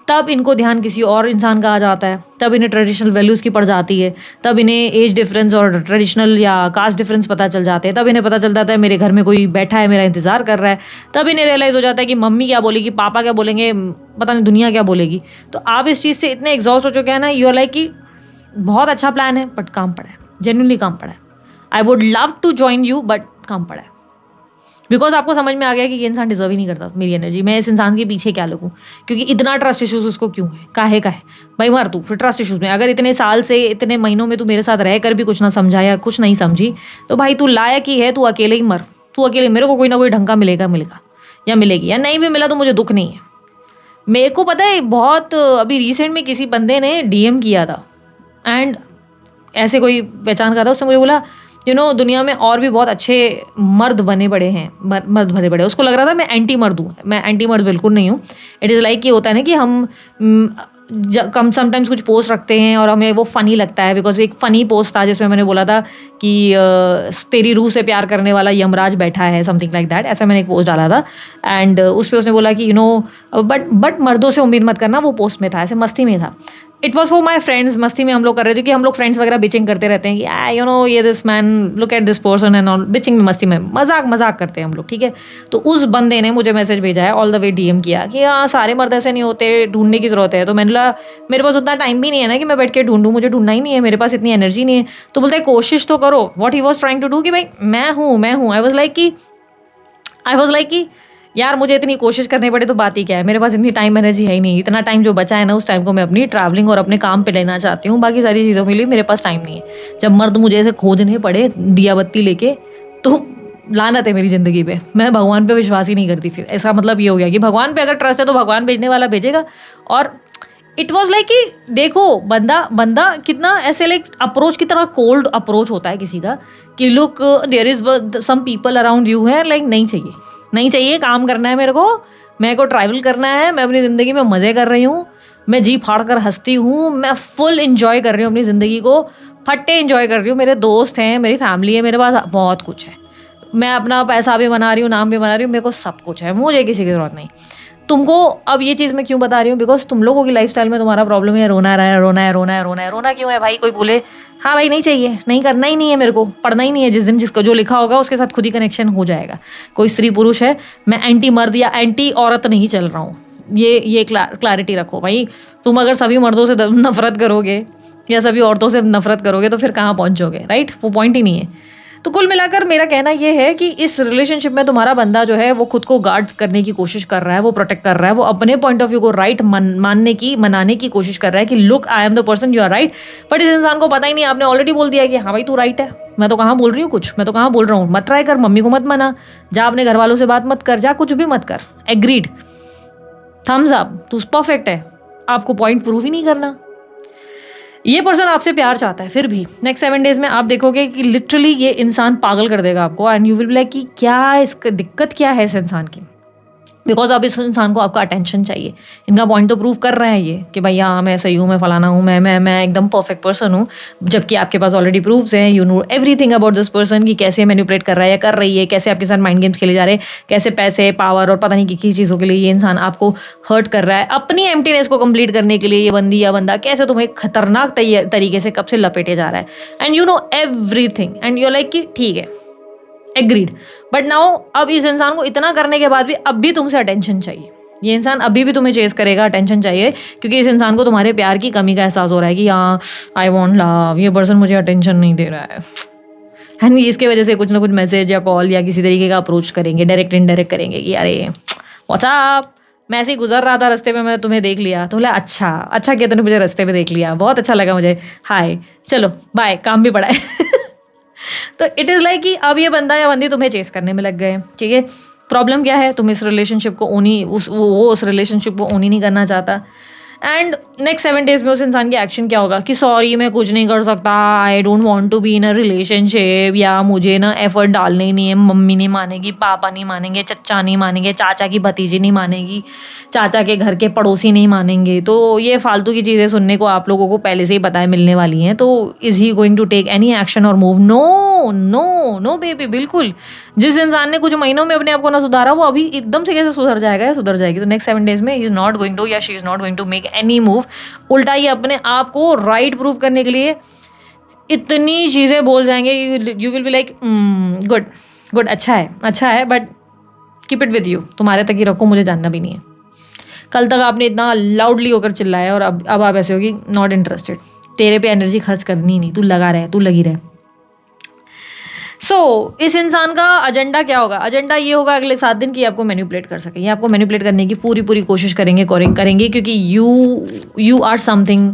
तब इनको ध्यान किसी और इंसान का आ जाता है, तब इन्हें ट्रेडिशनल वैल्यूज़ की पड़ जाती है, तब इन्हें एज डिफरेंस और ट्रेडिशनल या कास्ट डिफरेंस पता चल जाते हैं, तब इन्हें पता चल जाता है मेरे घर में कोई बैठा है, मेरा इंतज़ार कर रहा है, तब इन्हें रियलाइज़ हो जाता है कि मम्मी क्या बोलेगी, पापा क्या बोलेंगे, पता नहीं दुनिया क्या बोलेगी। तो आप इस चीज़ से इतने एग्जॉस्ट हो चुके हैं ना, यू आर लाइक कि बहुत अच्छा प्लान है बट काम पड़ा है, जेन्युइनली काम पड़ा है। I would love to join you but काम पड़ा है, बिकॉज आपको समझ में आ गया कि ये इंसान डिजर्व ही नहीं करता मेरी एनर्जी, मैं इस इंसान के पीछे क्या लगूँ, क्योंकि इतना ट्रस्ट इशूज़ उसको क्यों है, काहे का है भाई, मर तू फिर ट्रस्ट इशूज़ में। अगर इतने साल से इतने महीनों में तू मेरे साथ रह कर भी कुछ ना समझा या कुछ नहीं समझी, तो भाई तू लायक ही है, तू अकेले ही मर, तू अकेले, मेरे को कोई ना कोई ढंग का मिलेगा या मिलेगी, या नहीं भी मिला तो मुझे दुख नहीं है। मेरे को पता है बहुत अभी रिसेंट में किसी बंदे ने DM किया था, एंड ऐसे कोई पहचान का था, उसने मुझे बोला दुनिया में और भी बहुत अच्छे मर्द बने पड़े हैं, मर्द भरे पड़े। उसको लग रहा था मैं एंटी मर्द हूँ, मैं एंटी मर्द बिल्कुल नहीं हूँ। इट इज़ लाइक कि होता है ना कि हम कम समटाइम्स कुछ पोस्ट रखते हैं और हमें वो फ़नी लगता है, बिकॉज एक फ़नी पोस्ट था जिसमें मैंने बोला था कि तेरी रूह से प्यार करने वाला यमराज बैठा है, समथिंग लाइक दैट, ऐसा मैंने एक पोस्ट डाला था। एंड उस पर उसने बोला कि बट मर्दों से उम्मीद मत करना, वो पोस्ट में था, ऐसे मस्ती में था। It was for my friends, मस्ती में हम लोग कर रहे थे कि हम लोग फ्रेंड्स वगैरह बिचिंग करते रहते हैं कि ये this man, look at this person and all, bitching में, मस्ती में, मजाक करते हैं हम लोग, ठीक है। तो उस बंदे ने मुझे मैसेज भेजा है, ऑल द वे DM किया कि हाँ सारे मर्द ऐसे नहीं होते, ढूंढने की ज़रूरत है। तो मैंने बोला मेरे पास उतना टाइम भी नहीं है ना कि मैं बैठ के ढूंढूं, मुझे ढूंढना ही नहीं है, मेरे पास इतनी एनर्जी नहीं है। तो बोलता है कोशिश तो करो। What he was trying to do कि भाई मैं हूँ। आई वॉज लाइक कि यार मुझे इतनी कोशिश करनी पड़े तो बात ही क्या है, मेरे पास इतनी टाइम एनर्जी है ही नहीं। इतना टाइम जो बचा है ना, उस टाइम को मैं अपनी ट्रैवलिंग और अपने काम पे लेना चाहती हूँ, बाकी सारी चीज़ों के लिए मेरे पास टाइम नहीं है। जब मर्द मुझे ऐसे खोजने पड़े दिया बत्ती लेके, तो लानत है मेरी ज़िंदगी पे, मैं भगवान पे विश्वास ही नहीं करती। फिर इसका मतलब ये हो गया कि भगवान पे अगर ट्रस्ट है तो भगवान भेजने वाला भेजेगा। और इट वॉज लाइक कि देखो बंदा कितना ऐसे लाइक अप्रोच की तरह कोल्ड अप्रोच होता है किसी का कि look there is some people around you है, लाइक नहीं चाहिए, काम करना है मेरे को ट्रैवल करना है, मैं अपनी ज़िंदगी में मज़े कर रही हूँ, मैं जी फाड़ कर हंसती हूँ, मैं फुल इन्जॉय कर रही हूँ अपनी ज़िंदगी को, फट्टे इन्जॉय कर रही हूँ, मेरे दोस्त हैं, मेरी फैमिली है, मेरे पास बहुत कुछ है, मैं अपना पैसा भी बना रही हूँ, नाम भी बना रही हूँ, मेरे को सब कुछ है, मुझे किसी की ज़रूरत नहीं। तुमको अब ये चीज़ मैं क्यों बता रही हूँ, बिकॉज तुम लोगों की लाइफस्टाइल में तुम्हारा प्रॉब्लम है रोना क्यों है भाई? कोई बोले हाँ भाई नहीं चाहिए, नहीं करना ही नहीं है, मेरे को पढ़ना ही नहीं है, जिस दिन जिसको जो लिखा होगा उसके साथ खुद ही कनेक्शन हो जाएगा। कोई स्त्री पुरुष है, मैं एंटी मर्द या एंटी औरत नहीं चल रहा हूँ, ये क्लैरिटी रखो भाई। तुम अगर सभी मर्दों से नफरत करोगे या सभी औरतों से नफरत करोगे तो फिर कहाँ पहुँचोगे, राइट? वो पॉइंट ही नहीं है। तो कुल मिलाकर मेरा कहना ये है कि इस रिलेशनशिप में तुम्हारा बंदा जो है वो खुद को गार्ड करने की कोशिश कर रहा है, वो प्रोटेक्ट कर रहा है, वो अपने पॉइंट ऑफ व्यू को राइट मनाने की कोशिश कर रहा है कि look I am the person, you are right. But इस इंसान को पता ही नहीं, आपने ऑलरेडी बोल दिया कि हाँ भाई तू राइट है, मैं तो कहाँ बोल रही हूँ कुछ, मैं तो कहाँ बोल रहा हूँ, मत ट्राई कर, मम्मी को मत मना, जा अपने घर वालों से बात मत कर, जा कुछ भी मत कर, एग्रीड, थम्स अप, तू परफेक्ट है, आपको पॉइंट प्रूव ही नहीं करना। ये पर्सन आपसे प्यार चाहता है, फिर भी नेक्स्ट 7 डेज में आप देखोगे कि लिटरली ये इंसान पागल कर देगा आपको, and you will be like कि क्या इसका दिक्कत क्या है इस इंसान की, बिकॉज अब इस इंसान को आपका अटेंशन चाहिए। इनका पॉइंट तो प्रूव कर रहे हैं ये कि भाई हाँ मैं सही हूँ, मैं फलाना हूँ, मैं एकदम परफेक्ट पर्सन हूँ, जबकि आपके पास ऑलरेडी प्रूफ्स हैं, you know everything about this person कि कैसे मैनिपुलेट कर रहा है या कर रही है, कैसे आपके साथ माइंड गेम्स खेले जा रहे हैं, कैसे पैसे पावर और पता नहीं किस चीज़ों के लिए ये इंसान आपको हर्ट कर रहा है, अपनी एम्प्टीनेस को कंप्लीट करने के लिए ये बंदी या बंदा कैसे तुम्हें खतरनाक तरीके से कब से लपेटे जा रहा है, and you know everything, and you like कि ठीक है एग्रीड। बट नाउ अब इस इंसान को इतना करने के बाद भी अब भी तुमसे अटेंशन चाहिए, ये इंसान अभी भी तुम्हें चेस करेगा, अटेंशन चाहिए, क्योंकि इस इंसान को तुम्हारे प्यार की कमी का एहसास हो रहा है कि हाँ आई वॉन्ट लव, ये पर्सन मुझे अटेंशन नहीं दे रहा है, एंड इसके वजह से कुछ ना कुछ मैसेज या कॉल या किसी तरीके का अप्रोच करेंगे, डायरेक्ट इनडायरेक्ट करेंगे कि अरे व्हाट्सअप, मैं ऐसे ही गुजर रहा था रास्ते में, मैं तुम्हें देख लिया, तो बोला अच्छा किया तूने मुझे रास्ते में देख लिया, बहुत अच्छा लगा मुझे, हाय चलो बाय, काम भी पड़ा है। तो इट इज़ लाइक कि अब ये बंदा या बंदी तुम्हें चेस करने में लग गए, ठीक है। प्रॉब्लम क्या है, तुम इस रिलेशनशिप को उस रिलेशनशिप को ओन ही नहीं करना चाहता, एंड नेक्स्ट 7 डेज में उस इंसान की एक्शन क्या होगा कि सॉरी मैं कुछ नहीं कर सकता, I don't want to be in a relationship, या मुझे ना एफर्ट डालने ही नहीं है, मम्मी नहीं मानेगी, पापा नहीं मानेंगे, चचा नहीं मानेंगे, चाचा की भतीजी नहीं मानेगी, चाचा के घर के पड़ोसी नहीं मानेंगे। तो ये फालतू की चीज़ें सुनने को आप लोगों को पहले से ही पता है मिलने वाली हैं। तो is he going to take any action और मूव? नो बेबी, बिल्कुल। जिस इंसान ने कुछ महीनों में अपने आप को ना सुधारा, वो अभी एकदम से कैसे सुधर जाएगा या सुधर जाएगी? तो नेक्स्ट 7 डेज में he is not going to या she is not going to make any move. उल्टा ये अपने आप को राइट प्रूव करने के लिए इतनी चीज़ें बोल जाएंगे, you will be like good, अच्छा है, but keep it with you, तुम्हारे तक ही रखो, मुझे जानना भी नहीं है। कल तक आपने इतना लाउडली होकर चिल्लाया और अब आप ऐसे होगी नॉट इंटरेस्टेड, तेरे पे एनर्जी खर्च करनी नहीं, तू लगी रहे। सो इस इंसान का एजेंडा क्या होगा? एजेंडा ये होगा अगले 7 दिन की आपको मैनिपुलेट कर सके, ये आपको मैनिपुलेट करने की पूरी कोशिश करेंगे, क्योंकि you are something,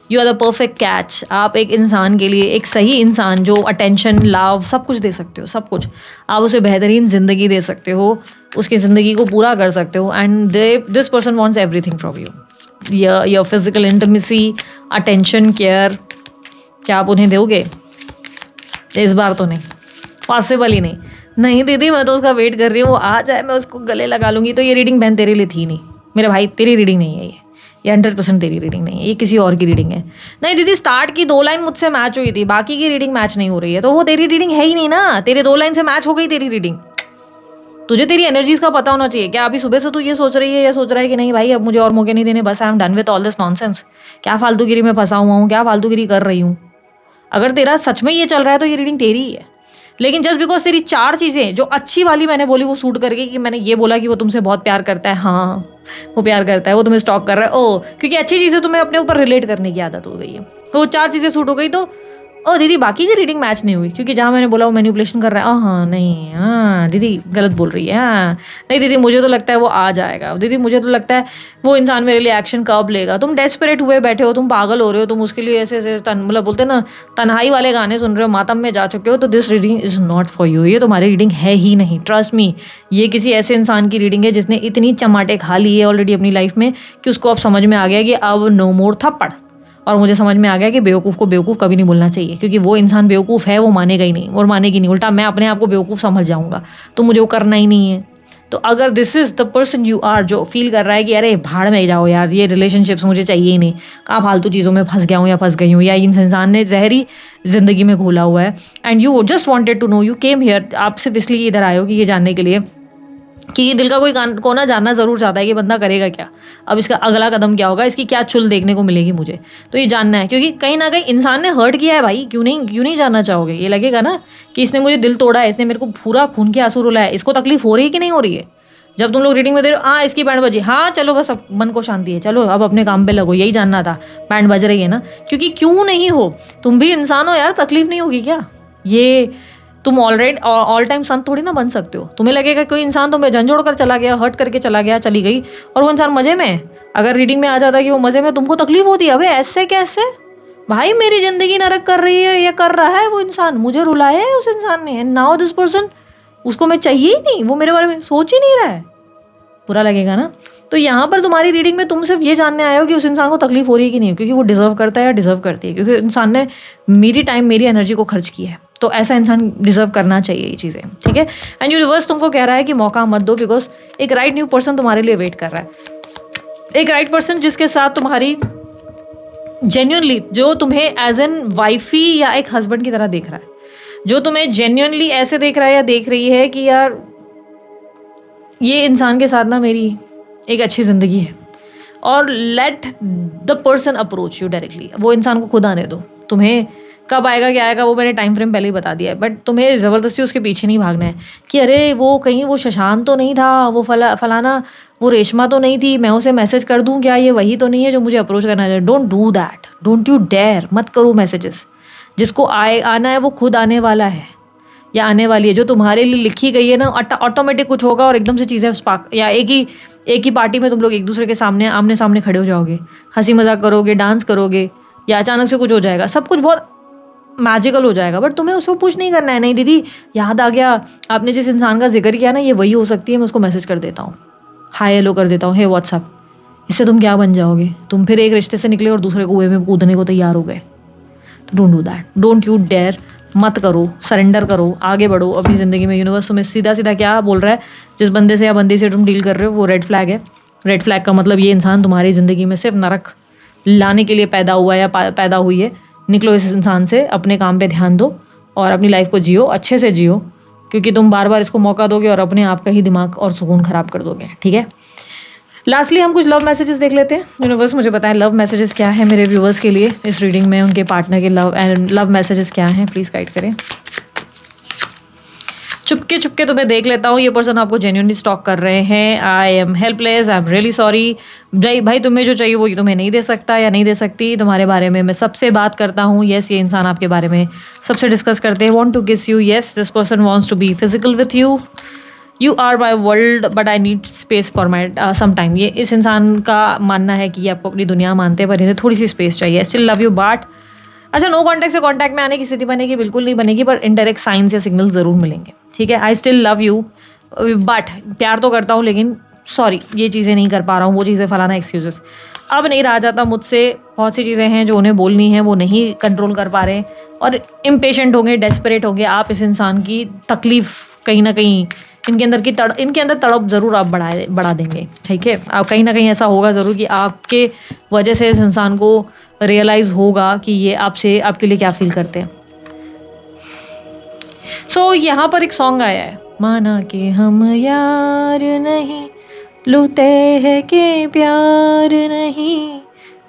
you are the perfect catch. आप एक इंसान के लिए एक सही इंसान जो अटेंशन, लव सब कुछ दे सकते हो, सब कुछ। आप उसे बेहतरीन ज़िंदगी दे सकते हो, उसकी ज़िंदगी को पूरा कर सकते हो, and this person wants everything from you, your physical intimacy, attention, care. क्या आप उन्हें दोगे? इस बार तो नहीं, पॉसिबल ही नहीं दीदी, मैं तो उसका वेट कर रही हूँ, वो आ जाए मैं उसको गले लगा लूँगी। तो ये रीडिंग बहन तेरे लिए थी नहीं मेरे भाई, तेरी रीडिंग नहीं है ये 100% तेरी रीडिंग नहीं है, ये किसी और की रीडिंग है। नहीं दीदी, स्टार्ट की 2 लाइन मुझसे मैच हुई थी, बाकी की रीडिंग मैच नहीं हो रही है, तो वो तेरी रीडिंग है ही नहीं ना। तेरे 2 लाइन से मैच हो गई तेरी रीडिंग। तुझे तेरी एनर्जीज का पता होना चाहिए। क्या अभी सुबह से तू ये सोच रही है या सोच रहा है कि नहीं भाई अब मुझे और मौके नहीं देने, बस I am done with all this nonsense? क्या फालतूगिरी में फंसा हुआ हूँ, क्या फालतूगिरी कर रही हूँ? अगर तेरा सच में ये चल रहा है तो ये रीडिंग तेरी ही है। लेकिन जस्ट बिकॉज तेरी 4 चीज़ें जो अच्छी वाली मैंने बोली वो सूट करके, कि मैंने ये बोला कि वो तुमसे बहुत प्यार करता है, हाँ वो प्यार करता है, वो तुम्हें स्टॉक कर रहा है, क्योंकि अच्छी चीज़ें तुम्हें अपने ऊपर रिलेट करने की आदत हो गई है, तो वो 4 चीज़ें सूट हो गई, तो ओ दीदी बाकी की रीडिंग मैच नहीं हुई, क्योंकि जहाँ मैंने बोला वो मैनिपुलेशन कर रहा है, हाँ नहीं, हाँ दीदी गलत बोल रही है, हाँ नहीं दीदी मुझे तो लगता है वो आ जाएगा, दीदी मुझे तो लगता है वो इंसान मेरे लिए एक्शन कब लेगा। तुम डेस्परेट हुए बैठे हो, तुम पागल हो रहे हो, तुम उसके लिए ऐसे ऐसे मतलब बोलते ना तन्हाई वाले गाने सुन रहे हो, मातम में जा चुके हो, तो this reading is not for you. ये तुम्हारी रीडिंग है ही नहीं, ट्रस्ट मी। ये किसी ऐसे इंसान की रीडिंग है जिसने इतनी चमाटे खा ली है ऑलरेडी अपनी लाइफ में कि उसको अब समझ में आ गया कि अब नो मोर थप्पड़। और मुझे समझ में आ गया कि बेवकूफ़ को बेवकूफ़ कभी नहीं बोलना चाहिए, क्योंकि वो इंसान बेवकूफ़ है, वो मानेगा ही नहीं और मानेगी नहीं, उल्टा मैं अपने आप को बेवकूफ़ समझ जाऊंगा, तो मुझे वो करना ही नहीं है। तो अगर this is the person you are जो फील कर रहा है कि अरे भाड़ में जाओ यार, ये रिलेशनशिप्स मुझे चाहिए ही नहीं, कहाँ फालतू चीज़ों में फंस गया हूँ या फंस गई हूँ, या इन इंसान ने जहरी ज़िंदगी में घोला हुआ है, and you just wanted to know, you came here, आप सिर्फ इसलिए इधर आए हो कि ये जानने के लिए कि ये दिल का कोई कोना जानना ज़रूर चाहता है कि बंदा करेगा क्या, अब इसका अगला कदम क्या होगा, इसकी क्या चुल देखने को मिलेगी मुझे, तो ये जानना है। क्योंकि कहीं ना कहीं इंसान ने हर्ट किया है भाई, क्यों नहीं जानना चाहोगे। ये लगेगा ना कि इसने मुझे दिल तोड़ा है, इसने मेरे को पूरा खून के आंसू रुलाया है, इसको तकलीफ हो रही है कि नहीं हो रही है। जब तुम लोग रीडिंग में दे रहे हो, हाँ इसकी बैंड बजी, हाँ चलो बस अब मन को शांति है, चलो अब अपने काम पे लगो, यही जानना था, बैंड बज रही है ना, क्योंकि क्यों नहीं हो, तुम भी इंसान हो यार, तकलीफ नहीं होगी क्या। ये तुम ऑल टाइम संत थोड़ी ना बन सकते हो। तुम्हें लगेगा कोई इंसान तुम्हें झंझोड़ कर चला गया, हर्ट करके चला गया, चली गई, और वो इंसान मज़े में, अगर रीडिंग में आ जाता कि वो मज़े में, तुमको तकलीफ होती है, अबे ऐसे कैसे भाई, मेरी ज़िंदगी नरक कर रही है, ये कर रहा है वो इंसान, मुझे रुलाया है उस इंसान ने, एंड नाउ दिस पर्सन, उसको मैं चाहिए ही नहीं, वो मेरे बारे में सोच ही नहीं रहा है, बुरा लगेगा ना। तो यहाँ पर तुम्हारी रीडिंग में तुम सिर्फ ये जानने आए हो कि उस इंसान को तकलीफ हो रही है कि नहीं, क्योंकि वो डिजर्व करता है या डिजर्व करती है, क्योंकि इंसान ने मेरी टाइम मेरी एनर्जी को खर्च किया है, तो ऐसा इंसान डिजर्व करना चाहिए ये चीज़ें, ठीक है। एंड यूनिवर्स तुमको कह रहा है कि मौका मत दो, बिकॉज एक राइट न्यू पर्सन तुम्हारे लिए वेट कर रहा है, एक राइट पर्सन जिसके साथ तुम्हारी जेन्युइनली, जो तुम्हें एज एन वाइफी या एक हस्बैंड की तरह देख रहा है, जो तुम्हें जेन्युइनली ऐसे देख रहा है या देख रही है कि यार ये इंसान के साथ ना मेरी एक अच्छी ज़िंदगी है, और let the person approach you directly, वो इंसान को खुद आने दो। तुम्हें कब आएगा क्या आएगा वो मैंने टाइम फ्रेम पहले ही बता दिया है, बट तुम्हें ज़बरदस्ती उसके पीछे नहीं भागना है कि अरे वो कहीं वो शशांक तो नहीं था, वो फलाना वो रेशमा तो नहीं थी, मैं उसे मैसेज कर दूं क्या, ये वही तो नहीं है जो मुझे अप्रोच करना है। Don't do that, don't you dare, मत करो मैसेजेस। जिसको आना है वो खुद आने वाला है या आने वाली है, जो तुम्हारे लिए लिखी गई है ना, ऑटोमेटिक कुछ होगा और एकदम से चीज़ें स्पार्क, या एक ही पार्टी में तुम लोग एक दूसरे के सामने आमने सामने खड़े हो जाओगे, हंसी मजाक करोगे, डांस करोगे, या अचानक से कुछ हो जाएगा, सब कुछ बहुत मैजिकल हो जाएगा, बट तुम्हें उसको पुश नहीं करना है। नहीं दीदी याद आ गया, आपने जिस इंसान का जिक्र किया ना, ये वही हो सकती है, मैं उसको मैसेज कर देता हूँ, हाय हेलो कर देता हूँ, हे व्हाट्सअप। इससे तुम क्या बन जाओगे, तुम फिर एक रिश्ते से निकले और दूसरे कुएं में कूदने को तैयार हो गए। तो don't do that, don't you dare, मत करो, सरेंडर करो, आगे बढ़ो अपनी ज़िंदगी में। यूनिवर्स तुम्हें सीधा सीधा क्या बोल रहा है, जिस बंदे से या बंदी से तुम डील कर रहे हो वो रेड फ्लैग है। रेड फ्लैग का मतलब ये इंसान तुम्हारी ज़िंदगी में सिर्फ नरक लाने के लिए पैदा हुआ है या पैदा हुई है। निकलो इस इंसान से, अपने काम पे ध्यान दो और अपनी लाइफ को जियो, अच्छे से जियो, क्योंकि तुम बार बार इसको मौका दोगे और अपने आप का ही दिमाग और सुकून ख़राब कर दोगे, ठीक है। लास्टली हम कुछ लव मैसेजेस देख लेते हैं। यूनिवर्स मुझे बताएं लव मैसेजेस क्या है मेरे व्यूवर्स के लिए इस रीडिंग में, उनके पार्टनर के लव मैसेजेस क्या हैं, प्लीज़ गाइड करें। चुपके तो मैं देख लेता हूँ, ये पर्सन आपको जेन्युइनली स्टॉक कर रहे हैं। I am helpless, I am really sorry. भाई तुम्हें जो चाहिए वो तुम्हें नहीं दे सकता या नहीं दे सकती, तुम्हारे बारे में मैं सबसे बात करता हूँ। येस, ये इंसान आपके बारे में सबसे डिस्कस करते हैं। Want to kiss you, yes this person wants to be physical with you. You are my world but I need space for my some time. ये इस इंसान का मानना है कि ये आपको अपनी दुनिया मानते हैं, पर इन्हें थोड़ी सी स्पेस चाहिए। स्टिल लव यू बट अच्छा, नो कॉन्टैक्ट से कॉन्टैक्ट में आने की स्थिति बनेगी, बिल्कुल नहीं बनेगी, पर इनडायरेक्ट साइंस या सिग्नल ज़रूर मिलेंगे, ठीक है। I still love you but प्यार तो करता हूँ, लेकिन सॉरी ये चीज़ें नहीं कर पा रहा हूँ, वो चीज़ें फलाना एक्सक्यूजेस अब नहीं रहा जाता मुझसे। बहुत सी चीज़ें हैं जो उन्हें बोलनी है, वो नहीं कंट्रोल कर पा रहे और इम्पेशेंट होंगे, डेस्परेट होंगे। आप इस इंसान की तकलीफ़ कहीं ना कहीं इनके अंदर तड़प ज़रूर आप बढ़ा देंगे, ठीक है। आप कहीं ना कहीं ऐसा होगा ज़रूर कि आपके वजह से इस इंसान को रियलाइज़ होगा कि ये आपके लिए क्या फील करते हैं। सो यहाँ पर एक सॉन्ग आया है, माना कि हम यार नहीं, लूटे हैं कि प्यार नहीं,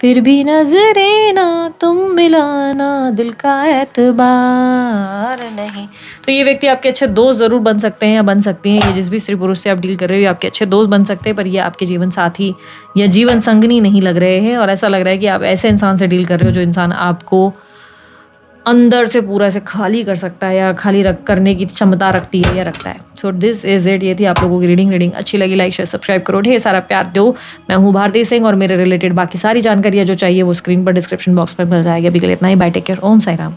फिर भी नजरे ना तुम मिलाना, दिल का एतबार नहीं। तो ये व्यक्ति आपके अच्छे दोस्त ज़रूर बन सकते हैं या बन सकती हैं। ये जिस भी स्त्री पुरुष से आप डील कर रहे हो, ये आपके अच्छे दोस्त बन सकते हैं, पर ये आपके जीवन साथी या जीवन संगनी नहीं लग रहे हैं। और ऐसा लग रहा है कि आप ऐसे इंसान से डील कर रहे हो जो इंसान आपको अंदर से पूरा ऐसे खाली कर सकता है या खाली रख करने की क्षमता रखती है या रखता है। So this is it. ये थी आप लोगों की रीडिंग अच्छी लगी लाइक शेयर सब्सक्राइब करो, ढेर सारा प्यार दो। मैं हूँ भारती सिंह और मेरे रिलेटेड बाकी सारी जानकारियाँ जो चाहिए वो स्क्रीन पर डिस्क्रिप्शन बॉक्स पर मिल जाएगी। अभी के लिए इतना ही, बाय, टेक केयर, ओम साई राम।